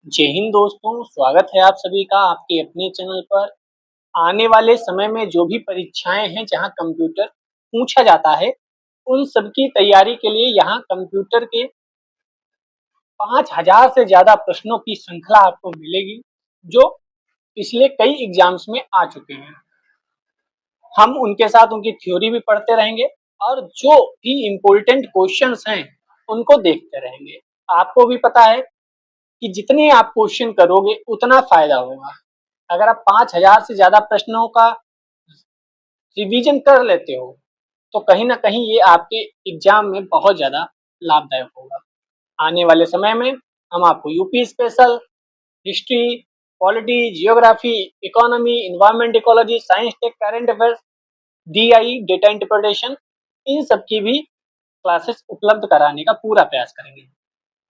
जय हिंद दोस्तों, स्वागत है आप सभी का आपके अपने चैनल पर। आने वाले समय में जो भी परीक्षाएं हैं जहां कंप्यूटर पूछा जाता है, उन सब की तैयारी के लिए यहाँ कंप्यूटर के 5000 से ज्यादा प्रश्नों की श्रृंखला आपको मिलेगी, जो पिछले कई एग्जाम्स में आ चुके हैं। हम उनके साथ उनकी थ्योरी भी पढ़ते रहेंगे और जो भी इम्पोर्टेंट क्वेश्चंस हैं उनको देखते रहेंगे। आपको भी पता है कि जितने आप क्वेश्चन करोगे उतना फायदा होगा। अगर आप 5000 से ज्यादा प्रश्नों का रिवीजन कर लेते हो तो कहीं ना कहीं ये आपके एग्जाम में बहुत ज्यादा लाभदायक होगा। आने वाले समय में हम आपको UP special, history, polity, geography, economy, environment, ecology, science tech, current affairs, DI, data interpretation, इन सब की भी क्लासेस उपलब्ध कराने का पूरा प्रयास करेंगे।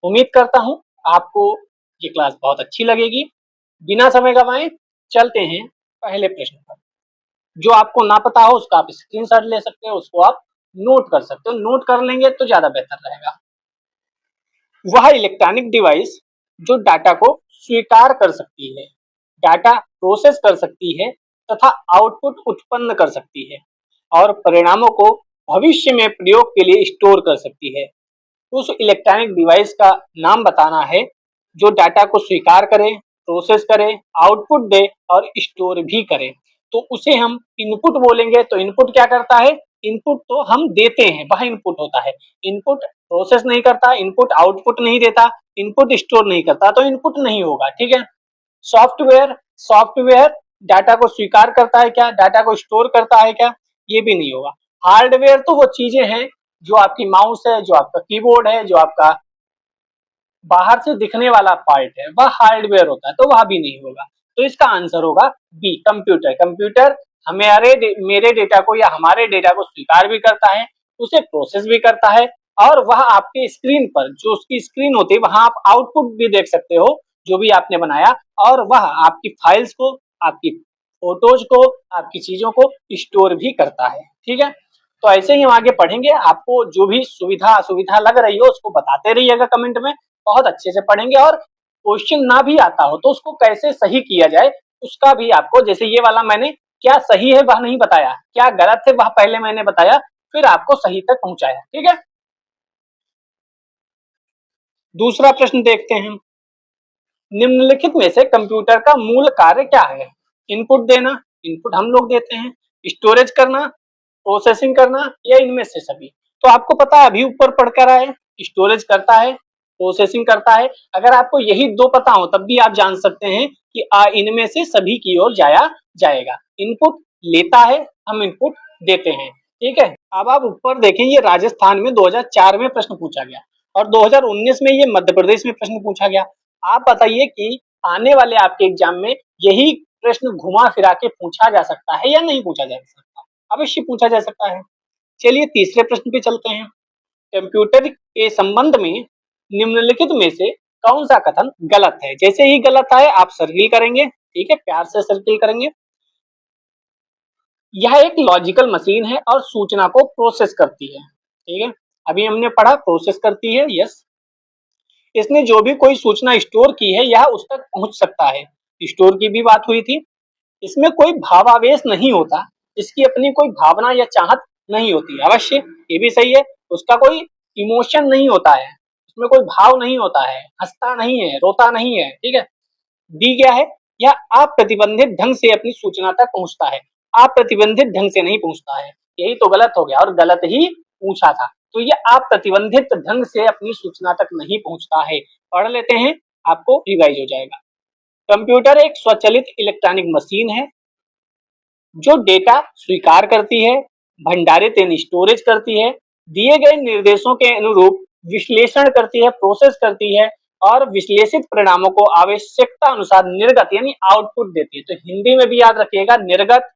उम्मीद करता हूँ आपको ये क्लास बहुत अच्छी लगेगी। बिना समय गवाए चलते हैं पहले प्रश्न पर। जो आपको ना पता हो उसका आप स्क्रीनशॉट ले सकते हो, उसको आप नोट कर सकते हो। नोट कर लेंगे तो ज्यादा बेहतर रहेगा। वह इलेक्ट्रॉनिक डिवाइस जो डाटा को स्वीकार कर सकती है, डाटा प्रोसेस कर सकती है तथा आउटपुट उत्पन्न कर सकती है और परिणामों को भविष्य में प्रयोग के लिए स्टोर कर सकती है, उस इलेक्ट्रॉनिक डिवाइस का नाम बताना है जो डाटा को स्वीकार करे, प्रोसेस करे, आउटपुट दे और स्टोर भी करे। तो उसे हम इनपुट बोलेंगे। तो इनपुट क्या करता है? इनपुट तो हम देते हैं, वह इनपुट होता है। इनपुट प्रोसेस नहीं करता, इनपुट आउटपुट नहीं देता, इनपुट स्टोर नहीं करता, तो इनपुट नहीं होगा। ठीक है। सॉफ्टवेयर, सॉफ्टवेयर डाटा को स्वीकार करता है क्या? डाटा को स्टोर करता है क्या? ये भी नहीं होगा। हार्डवेयर तो वो चीजें हैं जो आपकी माउस है, जो आपका कीबोर्ड है, जो आपका बाहर से दिखने वाला पार्ट है, वह हार्डवेयर होता है, तो वह भी नहीं होगा। तो इसका आंसर होगा बी, कंप्यूटर। कंप्यूटर मेरे डेटा को या हमारे डेटा को स्वीकार भी करता है, उसे प्रोसेस भी करता है और वह आपके स्क्रीन पर जो उसकी स्क्रीन होती है वहां आप आउटपुट भी देख सकते हो जो भी आपने बनाया, और वह आपकी फाइल्स को, आपकी फोटोज को, आपकी चीजों को स्टोर भी करता है। ठीक है। तो ऐसे ही हम आगे पढ़ेंगे। आपको जो भी सुविधा असुविधा लग रही हो उसको बताते रहिएगा कमेंट में। बहुत अच्छे से पढ़ेंगे और क्वेश्चन ना भी आता हो तो उसको कैसे सही किया जाए उसका भी आपको, जैसे ये वाला मैंने क्या सही है वह नहीं बताया, क्या गलत है वह पहले मैंने बताया, फिर आपको सही तक पहुंचाया। ठीक है। दूसरा प्रश्न देखते हैं। निम्नलिखित में से कंप्यूटर का मूल कार्य क्या है? इनपुट देना, इनपुट हम लोग देते हैं, स्टोरेज करना, प्रोसेसिंग करना, या इनमें से सभी? तो आपको पता है अभी ऊपर पढ़कर आए, स्टोरेज करता है, प्रोसेसिंग करता है। अगर आपको यही दो पता हो तब भी आप जान सकते हैं कि इनमें से सभी की ओर जाया जाएगा। इनपुट लेता है, हम इनपुट देते हैं। ठीक है। अब आप ऊपर देखें, ये राजस्थान में 2004 में प्रश्न पूछा गया और 2019 में ये मध्य प्रदेश में प्रश्न पूछा गया। आप बताइए कि आने वाले आपके एग्जाम में यही प्रश्न घुमा फिरा के पूछा जा सकता है या नहीं पूछा जा सकता? अवश्य पूछा जा सकता है। चलिए तीसरे प्रश्न पे चलते हैं। कंप्यूटर के संबंध में निम्नलिखित में से कौन सा कथन गलत है? जैसे ही गलत आए आप सर्किल करेंगे। ठीक है, प्यार से सर्किल करेंगे। यह एक लॉजिकल मशीन है और सूचना को प्रोसेस करती है। ठीक है, अभी हमने पढ़ा प्रोसेस करती है। यस, इसने जो भी कोई सूचना स्टोर की है यह उस तक पहुंच सकता है। स्टोर की भी बात हुई थी। इसमें कोई भावावेश नहीं होता, इसकी अपनी कोई भावना या चाहत नहीं होती। अवश्य ये भी सही है, उसका कोई इमोशन नहीं होता है, उसमें कोई भाव नहीं होता है, हंसता नहीं है, रोता नहीं है। ठीक है। डी क्या है? यह अप्रतिबंधित ढंग से अपनी सूचना तक पहुंचता है। अप्रतिबंधित ढंग से नहीं पहुंचता है, यही तो गलत हो गया और गलत ही पूछा था। तो यह अप्रतिबंधित ढंग से अपनी सूचना तक नहीं पहुंचता है। पढ़ लेते हैं, आपको रिवाइज हो जाएगा। कंप्यूटर एक स्वचालित इलेक्ट्रॉनिक मशीन है जो डेटा स्वीकार करती है, भंडारित यानी स्टोरेज करती है, दिए गए निर्देशों के अनुरूप विश्लेषण करती है, प्रोसेस करती है और विश्लेषित परिणामों को आवश्यकता अनुसार निर्गत यानी आउटपुट देती है। तो हिंदी में भी याद रखिएगा, निर्गत,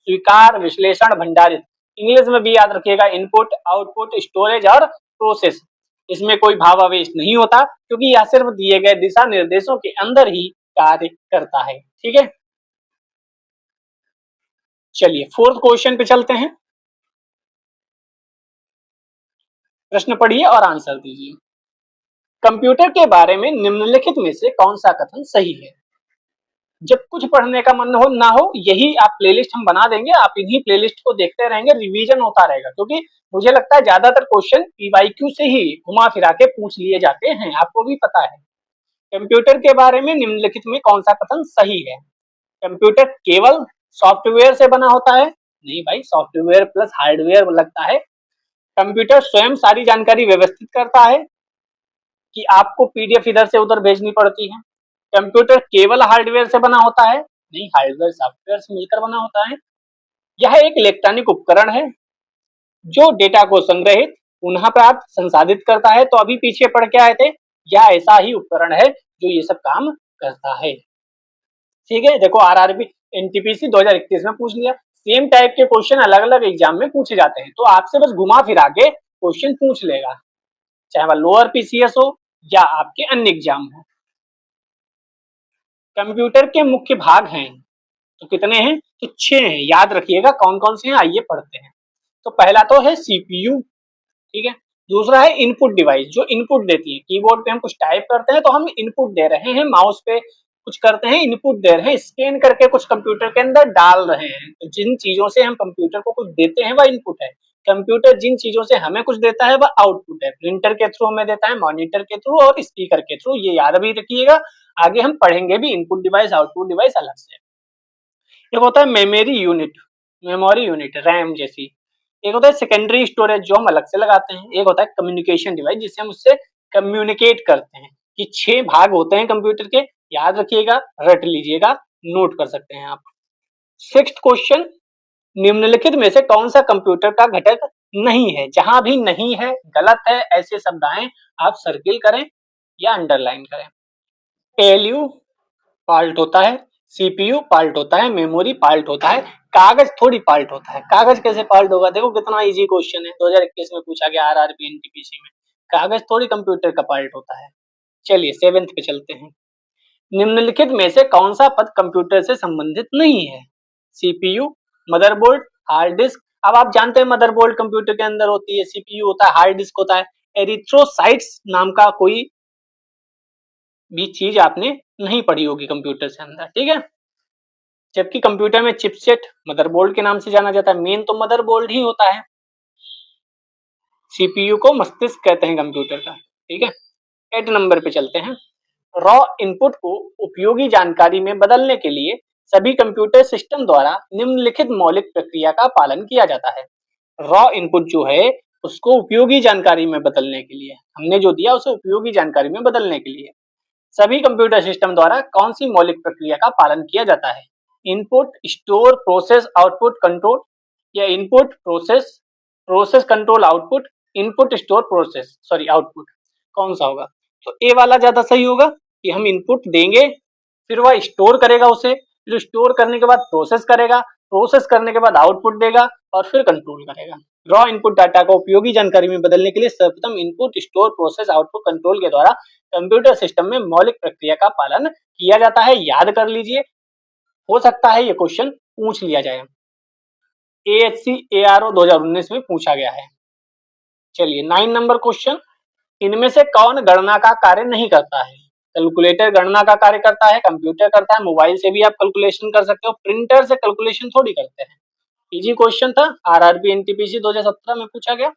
स्वीकार, विश्लेषण, भंडारित। इंग्लिश में भी याद रखिएगा, इनपुट, आउटपुट, स्टोरेज और प्रोसेस। इसमें कोई भावावेश नहीं होता क्योंकि यह सिर्फ दिए गए दिशा निर्देशों के अंदर ही कार्य करता है। ठीक है। चलिए फोर्थ क्वेश्चन पे चलते हैं। प्रश्न पढ़िए और आंसर दीजिए। कंप्यूटर के बारे में निम्नलिखित में से कौन सा कथन सही है? जब कुछ पढ़ने का मन हो ना हो, यही आप प्लेलिस्ट हम बना देंगे, आप इन्हीं प्लेलिस्ट को देखते रहेंगे, रिवीजन होता रहेगा, क्योंकि मुझे लगता है ज्यादातर क्वेश्चन पीवाईक्यू से ही घुमा फिरा के पूछ लिए जाते हैं, आपको भी पता है। कंप्यूटर के बारे में निम्नलिखित में कौन सा कथन सही है? कंप्यूटर केवल सॉफ्टवेयर से बना होता है? नहीं भाई, सॉफ्टवेयर प्लस हार्डवेयर लगता है। कंप्यूटर स्वयं सारी जानकारी व्यवस्थित करता है कि आपको पीडीएफ इधर से उधर भेजनी पड़ती है? कंप्यूटर केवल हार्डवेयर से बना होता है? नहीं, हार्डवेयर सॉफ्टवेयर से मिलकर बना होता है। यह एक इलेक्ट्रॉनिक उपकरण है जो डेटा को संग्रहित, पुनः प्राप्त, संसाधित करता है। तो अभी पीछे पढ़ के आए थे, यह ऐसा ही उपकरण है जो ये सब काम करता है। ठीक है, देखो आरआरबी एनटीपीसी 2021 में पूछ लिया। सेम टाइप के क्वेश्चन अलग अलग एग्जाम में पूछे जाते हैं, तो आपसे बस घुमा फिरा के क्वेश्चन पूछ लेगा, चाहे वह लोअर पीसीएस हो या आपके अन्य एग्जाम हो। कंप्यूटर के मुख्य भाग हैं, तो कितने हैं? तो 6 हैं। याद रखिएगा कौन कौन से हैं, आइए पढ़ते हैं। तो पहला तो है सीपीयू, ठीक है। दूसरा है इनपुट डिवाइस, जो इनपुट देती है। कीबोर्ड पे हम कुछ टाइप करते हैं तो हम इनपुट दे रहे हैं, माउस पे कुछ करते हैं इनपुट दे रहे हैं, स्कैन करके कुछ कंप्यूटर के अंदर डाल रहे हैं। तो जिन चीजों से हम कंप्यूटर को कुछ देते हैं वह इनपुट है। कंप्यूटर जिन चीजों से हमें कुछ देता है वह आउटपुट है। प्रिंटर के थ्रू हमें देता है, मॉनिटर के थ्रू और स्पीकर के थ्रू। ये याद भी रखिएगा, आगे हम पढ़ेंगे भी इनपुट डिवाइस आउटपुट डिवाइस अलग से। एक होता है memory unit, memory unit RAM जैसी। एक होता है सेकेंडरी स्टोरेज जो हम अलग से लगाते हैं। एक होता है कम्युनिकेशन डिवाइस जिससे हम उससे कम्युनिकेट करते हैं। ये 6 भाग होते हैं कंप्यूटर के, याद रखिएगा, रट लीजिएगा, नोट कर सकते हैं आप। 6th क्वेश्चन, निम्नलिखित में से कौन सा कंप्यूटर का घटक नहीं है? जहां भी नहीं है, गलत है, ऐसे शब्द आए आप सर्किल करें या अंडरलाइन करें। एलयू पार्ट होता है, सीपीयू पार्ट होता है, मेमोरी पार्ट होता है, कागज थोड़ी पार्ट होता है। कागज कैसे पार्ट होगा? देखो कितना इजी क्वेश्चन है, 2021 में पूछा गया आरआरबी एनटीपीसी में। कागज थोड़ी कंप्यूटर का पार्ट होता है। चलिए 7th पे चलते हैं। निम्नलिखित में से कौन सा पद कंप्यूटर से संबंधित नहीं है? CPU, motherboard, hard disk. अब आप जानते हैं मदरबोर्ड कंप्यूटर के अंदर होती है, सीपीयू होता है, हार्ड डिस्क होता है। एरिथ्रोसाइट्स नाम का कोई भी चीज आपने नहीं पढ़ी होगी कंप्यूटर से अंदर, ठीक है। जबकि कंप्यूटर में चिपसेट मदरबोर्ड के नाम से जाना जाता है, मेन तो मदरबोर्ड ही होता है। सीपीयू को मस्तिष्क कहते हैं कंप्यूटर का, ठीक है। 8 नंबर पे चलते हैं। रॉ इनपुट को उपयोगी जानकारी में बदलने के लिए सभी कंप्यूटर सिस्टम द्वारा निम्नलिखित मौलिक प्रक्रिया का पालन किया जाता है। रॉ इनपुट जो है उसको उपयोगी जानकारी में बदलने के लिए, हमने जो दिया उसे उपयोगी जानकारी में बदलने के लिए सभी कंप्यूटर सिस्टम द्वारा कौन सी मौलिक प्रक्रिया का पालन किया जाता है? Input, store, process, output, control, या input, process, process, control, output, input, store, process, sorry output, कौन सा होगा? तो ए वाला ज्यादा सही होगा कि हम इनपुट देंगे, फिर वह स्टोर करेगा उसे, जो स्टोर करने के बाद प्रोसेस करेगा, प्रोसेस करने के बाद आउटपुट देगा और फिर कंट्रोल करेगा। रॉ इनपुट डाटा को उपयोगी जानकारी में बदलने के लिए सर्वप्रथम input, store, process, output, control के द्वारा कंप्यूटर सिस्टम में मौलिक प्रक्रिया का पालन किया जाता है। याद कर लीजिए, हो सकता है ये क्वेश्चन पूछ लिया जाए, एएचसी एआरओ 2019 में पूछा गया है। चलिए 9 नंबर क्वेश्चन, इनमें से कौन गणना का कार्य नहीं करता है? कैलकुलेटर गणना का कार्य करता है, कंप्यूटर करता है, मोबाइल से भी आप कैलकुलेशन कर सकते हो, प्रिंटर से कैलकुलेशन थोड़ी करते हैं। इजी क्वेश्चन था, आरआरबी एनटीपीसी 2017 में पूछा गया।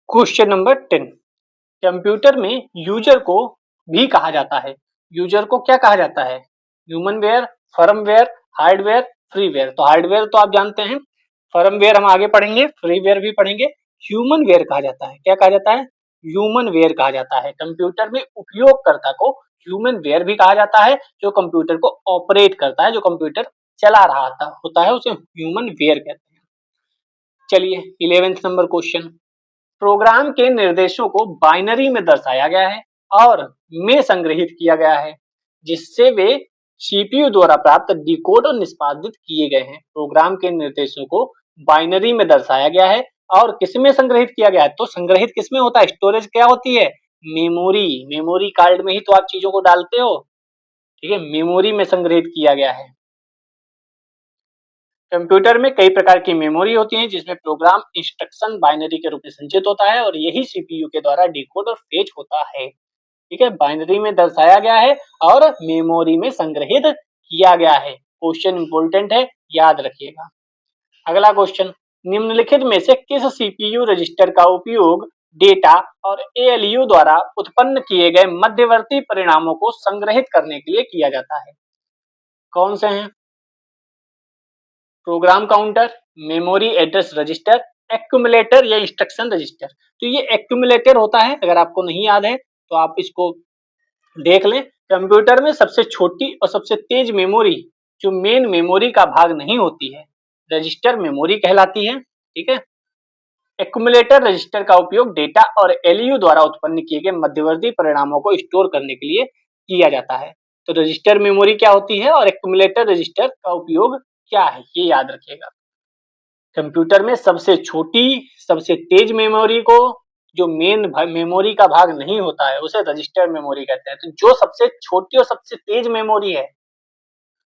क्वेश्चन नंबर 10, कंप्यूटर में यूजर को भी कहा जाता है। यूजर को क्या कहा जाता है? ह्यूमनवेयर, फर्मवेयर, हार्डवेयर, फ्रीवेयर। तो हार्डवेयर तो आप जानते हैं, फर्मवेयर हम आगे पढ़ेंगे, फ्रीवेयर भी पढ़ेंगे। ह्यूमनवेयर कहा जाता है, क्या कहा जाता है? ह्यूमनवेयर कहा जाता है। कंप्यूटर में उपयोगकर्ता को ह्यूमनवेयर भी कहा जाता है, जो कंप्यूटर को ऑपरेट करता है, जो कंप्यूटर चला रहा होता है उसे ह्यूमनवेयर कहते हैं। चलिए 11th नंबर क्वेश्चन, प्रोग्राम के निर्देशों को बाइनरी में दर्शाया गया है और में संग्रहित किया गया है, जिससे वे सीपीयू द्वारा प्राप्त डिकोड और निष्पादित किए गए हैं। प्रोग्राम के निर्देशों को बाइनरी में दर्शाया गया है और किसमें संग्रहित किया गया है? तो संग्रहित किसमें होता है? स्टोरेज क्या होती है? मेमोरी, मेमोरी कार्ड में ही तो आप चीजों को डालते हो, ठीक है, मेमोरी में संग्रहित किया गया है। कंप्यूटर में कई प्रकार की मेमोरी होती है, जिसमें प्रोग्राम इंस्ट्रक्शन बाइनरी के रूप में संचित होता है और यही सीपीयू के द्वारा डिकोड और फेच होता है। ठीक है, बाइनरी में दर्शाया गया है और मेमोरी में संग्रहित किया गया है। क्वेश्चन इंपॉर्टेंट है, याद रखिएगा। अगला क्वेश्चन, निम्नलिखित में से किस सीपीयू रजिस्टर का उपयोग डेटा और एएलयू द्वारा उत्पन्न किए गए मध्यवर्ती परिणामों को संग्रहित करने के लिए किया जाता है? कौन से हैं? Program counter, memory address register, accumulator या इंस्ट्रक्शन रजिस्टर। तो ये एक्यूमुलेटर होता है, अगर आपको नहीं याद है तो आप इसको देख लें। कंप्यूटर में सबसे छोटी और सबसे तेज मेमोरी जो मेन मेमोरी का भाग नहीं होती है, रजिस्टर मेमोरी कहलाती है। ठीक है, एक्यूमुलेटर रजिस्टर का उपयोग डेटा और एलयू द्वारा उत्पन्न किए गए मध्यवर्ती परिणामों को स्टोर करने के लिए किया जाता है। तो रजिस्टर मेमोरी क्या होती है और एक्यूमुलेटर रजिस्टर का उपयोग क्या है, ये याद रखिएगा। कंप्यूटर में सबसे छोटी सबसे तेज मेमोरी को जो मेन मेमोरी का भाग नहीं होता है उसे रजिस्टर मेमोरी कहते हैं। तो जो सबसे छोटी और सबसे तेज मेमोरी है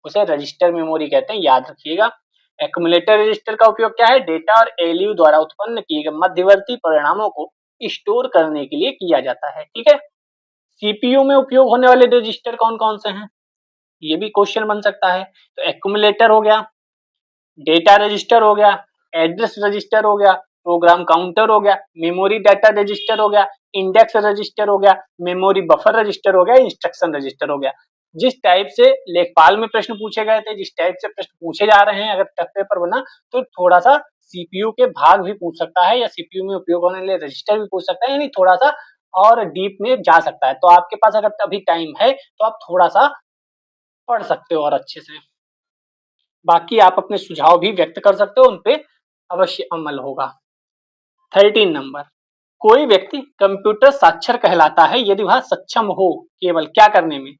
उसे रजिस्टर मेमोरी कहते हैं, याद रखिएगा। एक्यूमुलेटर रजिस्टर का उपयोग क्या है? डेटा और एलयू द्वारा उत्पन्न किए गए मध्यवर्ती परिणामों को स्टोर करने के लिए किया जाता है। ठीक है, सीपीयू में उपयोग होने वाले रजिस्टर कौन कौन से हैं, ये भी क्वेश्चन बन सकता है। तो एक्यूमुलेटर हो गया, डेटा रजिस्टर हो गया, एड्रेस रजिस्टर हो गया, प्रोग्राम काउंटर हो गया, मेमोरी डाटा रजिस्टर हो गया, इंडेक्स रजिस्टर हो गया, मेमोरी बफर रजिस्टर हो गया, इंस्ट्रक्शन रजिस्टर हो गया। जिस टाइप से लेखपाल में प्रश्न पूछे गए थे, जिस टाइप से प्रश्न पूछे जा रहे हैं, अगर टफ पेपर बना तो थोड़ा सा सीपीयू के भाग भी पूछ सकता है या सीपीयू में उपयोग होने वाले रजिस्टर भी पूछ सकता है, यानी थोड़ा सा और डीप में जा सकता है। तो आपके पास अगर अभी टाइम है तो आप थोड़ा सा पढ़ सकते हो और अच्छे से। बाकी आप अपने सुझाव भी व्यक्त कर सकते हो, उन पे अवश्य अमल होगा। 13 नंबर, कोई व्यक्ति कंप्यूटर साक्षर कहलाता है यदि वह सक्षम हो केवल क्या करने में?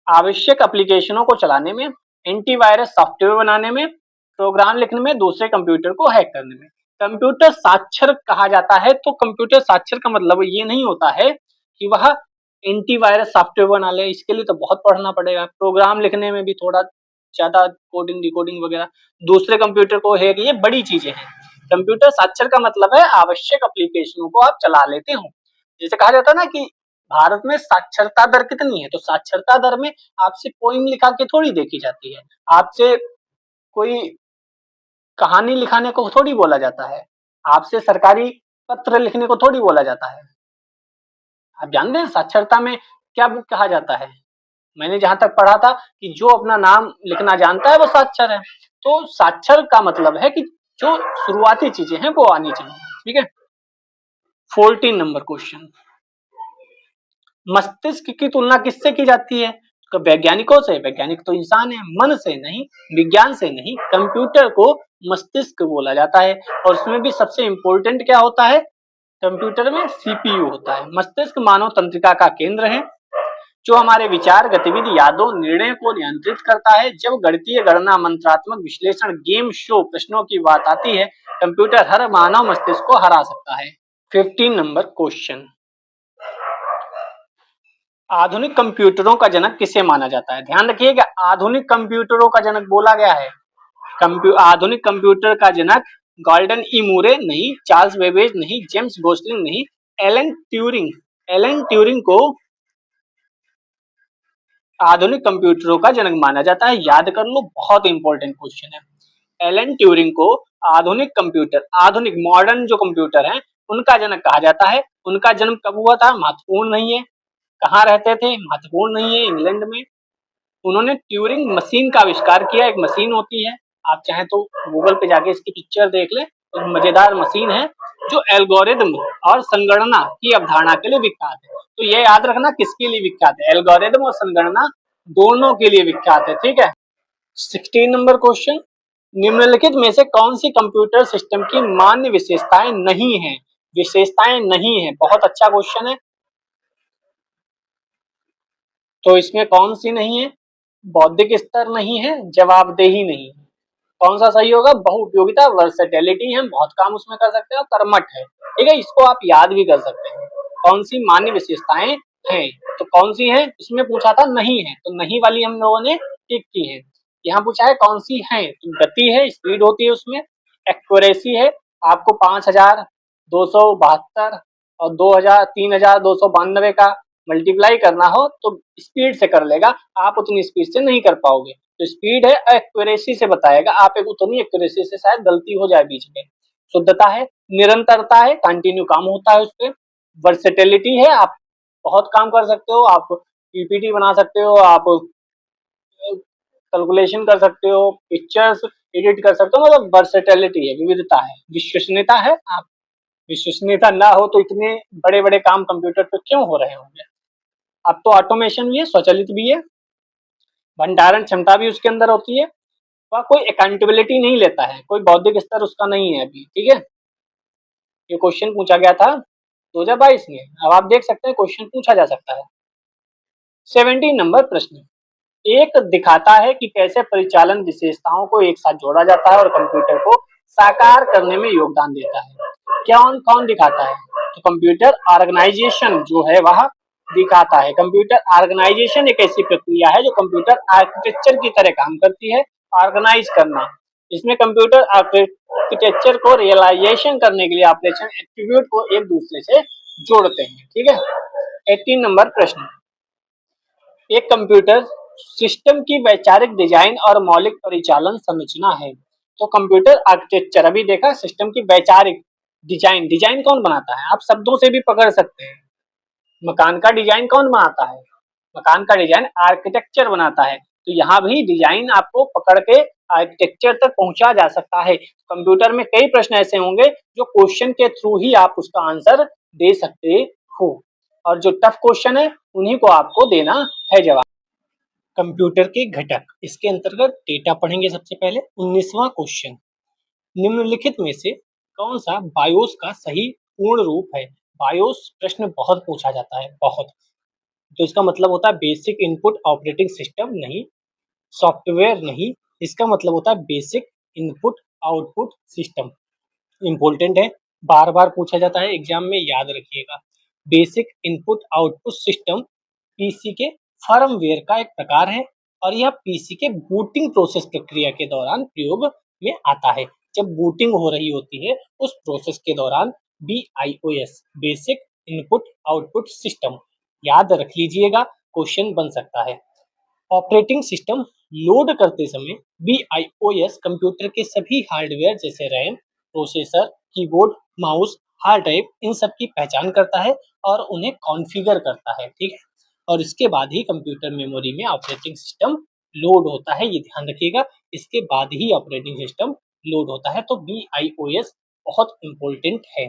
आवश्यक एप्लीकेशनों को चलाने में, एंटीवायरस सॉफ्टवेयर बनाने में, प्रोग्राम लिखने में, दूसरे कंप्यूटर को हैक करने में। कंप्यूटर साक्षर कहा जाता है तो कंप्यूटर साक्षर का मतलब ये नहीं होता है कि वह एंटीवायरस सॉफ्टवेयर बना ले, इसके लिए तो बहुत पढ़ना पड़ेगा। प्रोग्राम लिखने में भी थोड़ा ज्यादा कोडिंग डिकोडिंग वगैरह, दूसरे कंप्यूटर को हैक, ये बड़ी चीजें हैं। कंप्यूटर साक्षर का मतलब है आवश्यक एप्लीकेशनों को आप चला लेते हो। जैसे कहा जाता है ना कि भारत में साक्षरता दर कितनी है, तो साक्षरता दर में आपसे पोइम लिखा के थोड़ी देखी जाती है, आपसे कोई कहानी लिखाने को थोड़ी बोला जाता है, आपसे सरकारी पत्र लिखने को थोड़ी बोला जाता है। आप जानते हैं साक्षरता में क्या कहा जाता है? मैंने जहां तक पढ़ा था कि जो अपना नाम लिखना जानता है वो साक्षर है। तो साक्षर का मतलब है कि जो शुरुआती चीजें हैं वो आनी चाहिए। ठीक है, 14 नंबर क्वेश्चन, मस्तिष्क की तुलना किससे की जाती है? तो वैज्ञानिकों से। वैज्ञानिक तो इंसान है, मन से नहीं, विज्ञान से नहीं। कंप्यूटर को मस्तिष्क बोला जाता है और उसमें भी सबसे इंपॉर्टेंट क्या होता है? कंप्यूटर में सीपीयू होता है। मस्तिष्क मानव तंत्रिका का केंद्र है जो हमारे विचार, गतिविधि, यादों, निर्णय को नियंत्रित करता है। जब गणितीय गणना, मंत्रात्मक विश्लेषण, गेम शो, प्रश्नों की बात आती है, कंप्यूटर हर मानव मस्तिष्क को हरा सकता है। 15 नंबर क्वेश्चन, आधुनिक कंप्यूटरों का जनक किसे माना जाता है? ध्यान रखिएगा, आधुनिक कंप्यूटरों का जनक बोला गया है। आधुनिक कंप्यूटर का जनक गॉर्डन ई मूरे नहीं, चार्ल्स बेबेज नहीं, जेम्स गोस्लिंग नहीं, एलन ट्यूरिंग। एलन ट्यूरिंग को आधुनिक कंप्यूटरों का जनक माना जाता है, याद कर लो, बहुत इंपॉर्टेंट क्वेश्चन है। एलन ट्यूरिंग को आधुनिक कंप्यूटर, आधुनिक मॉडर्न जो कंप्यूटर हैं उनका जनक कहा जाता है। उनका जन्म कब हुआ था महत्वपूर्ण नहीं है, कहाँ रहते थे महत्वपूर्ण नहीं है, इंग्लैंड में। उन्होंने ट्यूरिंग मशीन का आविष्कार किया। एक मशीन होती है, आप चाहें तो गूगल पे जाके इसकी पिक्चर देख ले, एक मजेदार मशीन है जो एल्गोरिदम और संगणना की अवधारणा के लिए विख्यात है। तो ये याद रखना किसके लिए विख्यात है, एल्गोरिदम और संगणना दोनों के लिए विख्यात है। ठीक है, 16 नंबर क्वेश्चन, निम्नलिखित में से कौन सी कंप्यूटर सिस्टम की मान्य विशेषताएं नहीं है? विशेषताएं नहीं है, बहुत अच्छा क्वेश्चन है। तो इसमें कौन सी नहीं है? बौद्धिक स्तर नहीं है, जवाबदेही नहीं है। कौन सा सही होगा? बहुउपयोगिता, वर्सेटिलिटी है, बहुत काम उसमें कर सकते हो, कर्मठ है। ठीक है, इसको आप याद भी कर सकते हैं। कौन सी मान्य विशेषताएं हैं, तो कौन सी है? इसमें पूछा था नहीं है, तो नहीं वाली हम लोगों ने टिक की है। यहाँ पूछा है कौन सी है, तो गति है, स्पीड होती है उसमें, एक्यूरेसी है, आपको 5272 और 2000 3292 का मल्टीप्लाई करना हो तो स्पीड से कर लेगा, आप उतनी स्पीड से नहीं कर पाओगे। तो स्पीड है, एक्यूरेसी से बताएगा, आप एक उतनी एक्यूरेसी से शायद गलती हो जाए बीच में। शुद्धता है, निरंतरता है, कंटिन्यू काम होता है उस पे। वर्सेटिलिटी है, आप बहुत काम कर सकते हो, आप पीपीटी बना सकते हो, आप कैलकुलेशन कर सकते हो, पिक्चर्स एडिट कर सकते हो, मतलब वर्सेटिलिटी है, विविधता है। विश्वसनीयता है, आप विश्वसनीयता ना हो तो इतने बड़े बड़े काम कंप्यूटर पे क्यों हो रहे होंगे। अब तो ऑटोमेशन भी है, स्वचालित भी है, भंडारण क्षमता भी उसके अंदर होती है, वह कोई अकाउंटेबिलिटी नहीं लेता है, कोई बौद्धिक स्तर उसका नहीं है अभी, ठीक है। ये क्वेश्चन पूछा गया था 2022 में, अब आप देख सकते हैं क्वेश्चन पूछा जा सकता है। 17 नंबर प्रश्न एक दिखाता है कि कैसे परिचालन विशेषताओं को एक साथ जोड़ा जाता है और कंप्यूटर को साकार करने में योगदान देता है। कौन कौन दिखाता है? तो कंप्यूटर ऑर्गेनाइजेशन जो है वह दिखाता है। कंप्यूटर ऑर्गेनाइजेशन एक ऐसी प्रक्रिया है जो कंप्यूटर आर्किटेक्चर की तरह काम करती है। ऑर्गेनाइज करना, इसमें कंप्यूटर आर्किटेक्चर को रियलाइजेशन करने के लिए ऑपरेशन एट्रीब्यूट को एक दूसरे से जोड़ते हैं, ठीक है। 18 नंबर प्रश्न एक कंप्यूटर सिस्टम की वैचारिक डिजाइन और मौलिक परिचालन संरचना है। तो कंप्यूटर आर्किटेक्चर अभी देखा, सिस्टम की वैचारिक डिजाइन, डिजाइन कौन बनाता है? आप शब्दों से भी पकड़ सकते हैं। मकान का डिजाइन कौन बनाता है? मकान का डिजाइन आर्किटेक्चर बनाता है। तो यहाँ भी डिजाइन आपको पकड़ के आर्किटेक्चर तक पहुंचा जा सकता है। कंप्यूटर में कई प्रश्न ऐसे होंगे जो क्वेश्चन के थ्रू ही आप उसका आंसर दे सकते हो, और जो टफ क्वेश्चन है उन्हीं को आपको देना है जवाब। कंप्यूटर के घटक, इसके अंतर्गत डेटा पढ़ेंगे। सबसे पहले 19वां क्वेश्चन, निम्नलिखित में से कौन सा बायोस का सही पूर्ण रूप है? बायोस प्रश्न बहुत पूछा जाता है, बहुत। तो इसका मतलब होता है बेसिक इनपुट ऑपरेटिंग सिस्टम नहीं, सॉफ्टवेयर नहीं, इसका मतलब होता है basic input output system. Important है, बार बार पूछा जाता है एग्जाम में, याद रखिएगा। Basic input output system PC के फर्मवेयर का एक प्रकार है और यह पीसी के बूटिंग प्रोसेस प्रक्रिया के दौरान प्रयोग में आता है। जब बूटिंग हो रही होती है उस प्रोसेस के दौरान BIOS basic input output system याद रख लीजिएगा, क्वेश्चन बन सकता है। ऑपरेटिंग सिस्टम लोड करते समय BIOS कंप्यूटर के सभी हार्डवेयर जैसे RAM, processor, keyboard, mouse, hard drive इन सब की पहचान करता है और उन्हें कॉन्फ़िगर करता है, ठीक है। और इसके बाद ही कंप्यूटर मेमोरी में ऑपरेटिंग सिस्टम लोड होता है, ये ध्यान रखिएगा। इसके बाद ही ऑपरेटिंग सिस्टम लोड होता है, तो BIOS बहुत इंपॉर्टेंट है।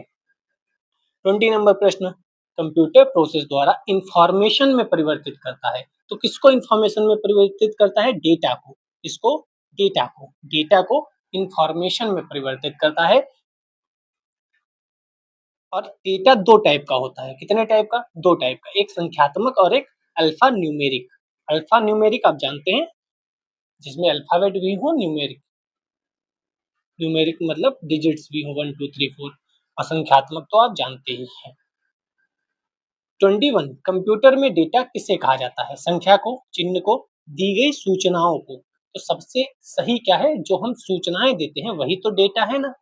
20 नंबर प्रश्न, कंप्यूटर प्रोसेस द्वारा इंफॉर्मेशन में परिवर्तित करता है। तो किसको इंफॉर्मेशन में परिवर्तित करता है? डेटा को। इसको डेटा को इंफॉर्मेशन में परिवर्तित करता है। और डेटा दो टाइप का होता है। कितने टाइप का? दो टाइप का, एक संख्यात्मक और एक अल्फा न्यूमेरिक। अल्फा न्यूमेरिक आप जानते हैं, जिसमें अल्फाबेट भी हो, न्यूमेरिक, न्यूमेरिक मतलब डिजिट्स भी हो 1 2 3 4, और संख्यात्मक तो आप जानते ही हैं। 21 कंप्यूटर में डेटा किसे कहा जाता है? संख्या को, चिन्ह को, दी गई सूचनाओं को। तो सबसे सही क्या है? जो हम सूचनाएं देते हैं वही तो डेटा है ना।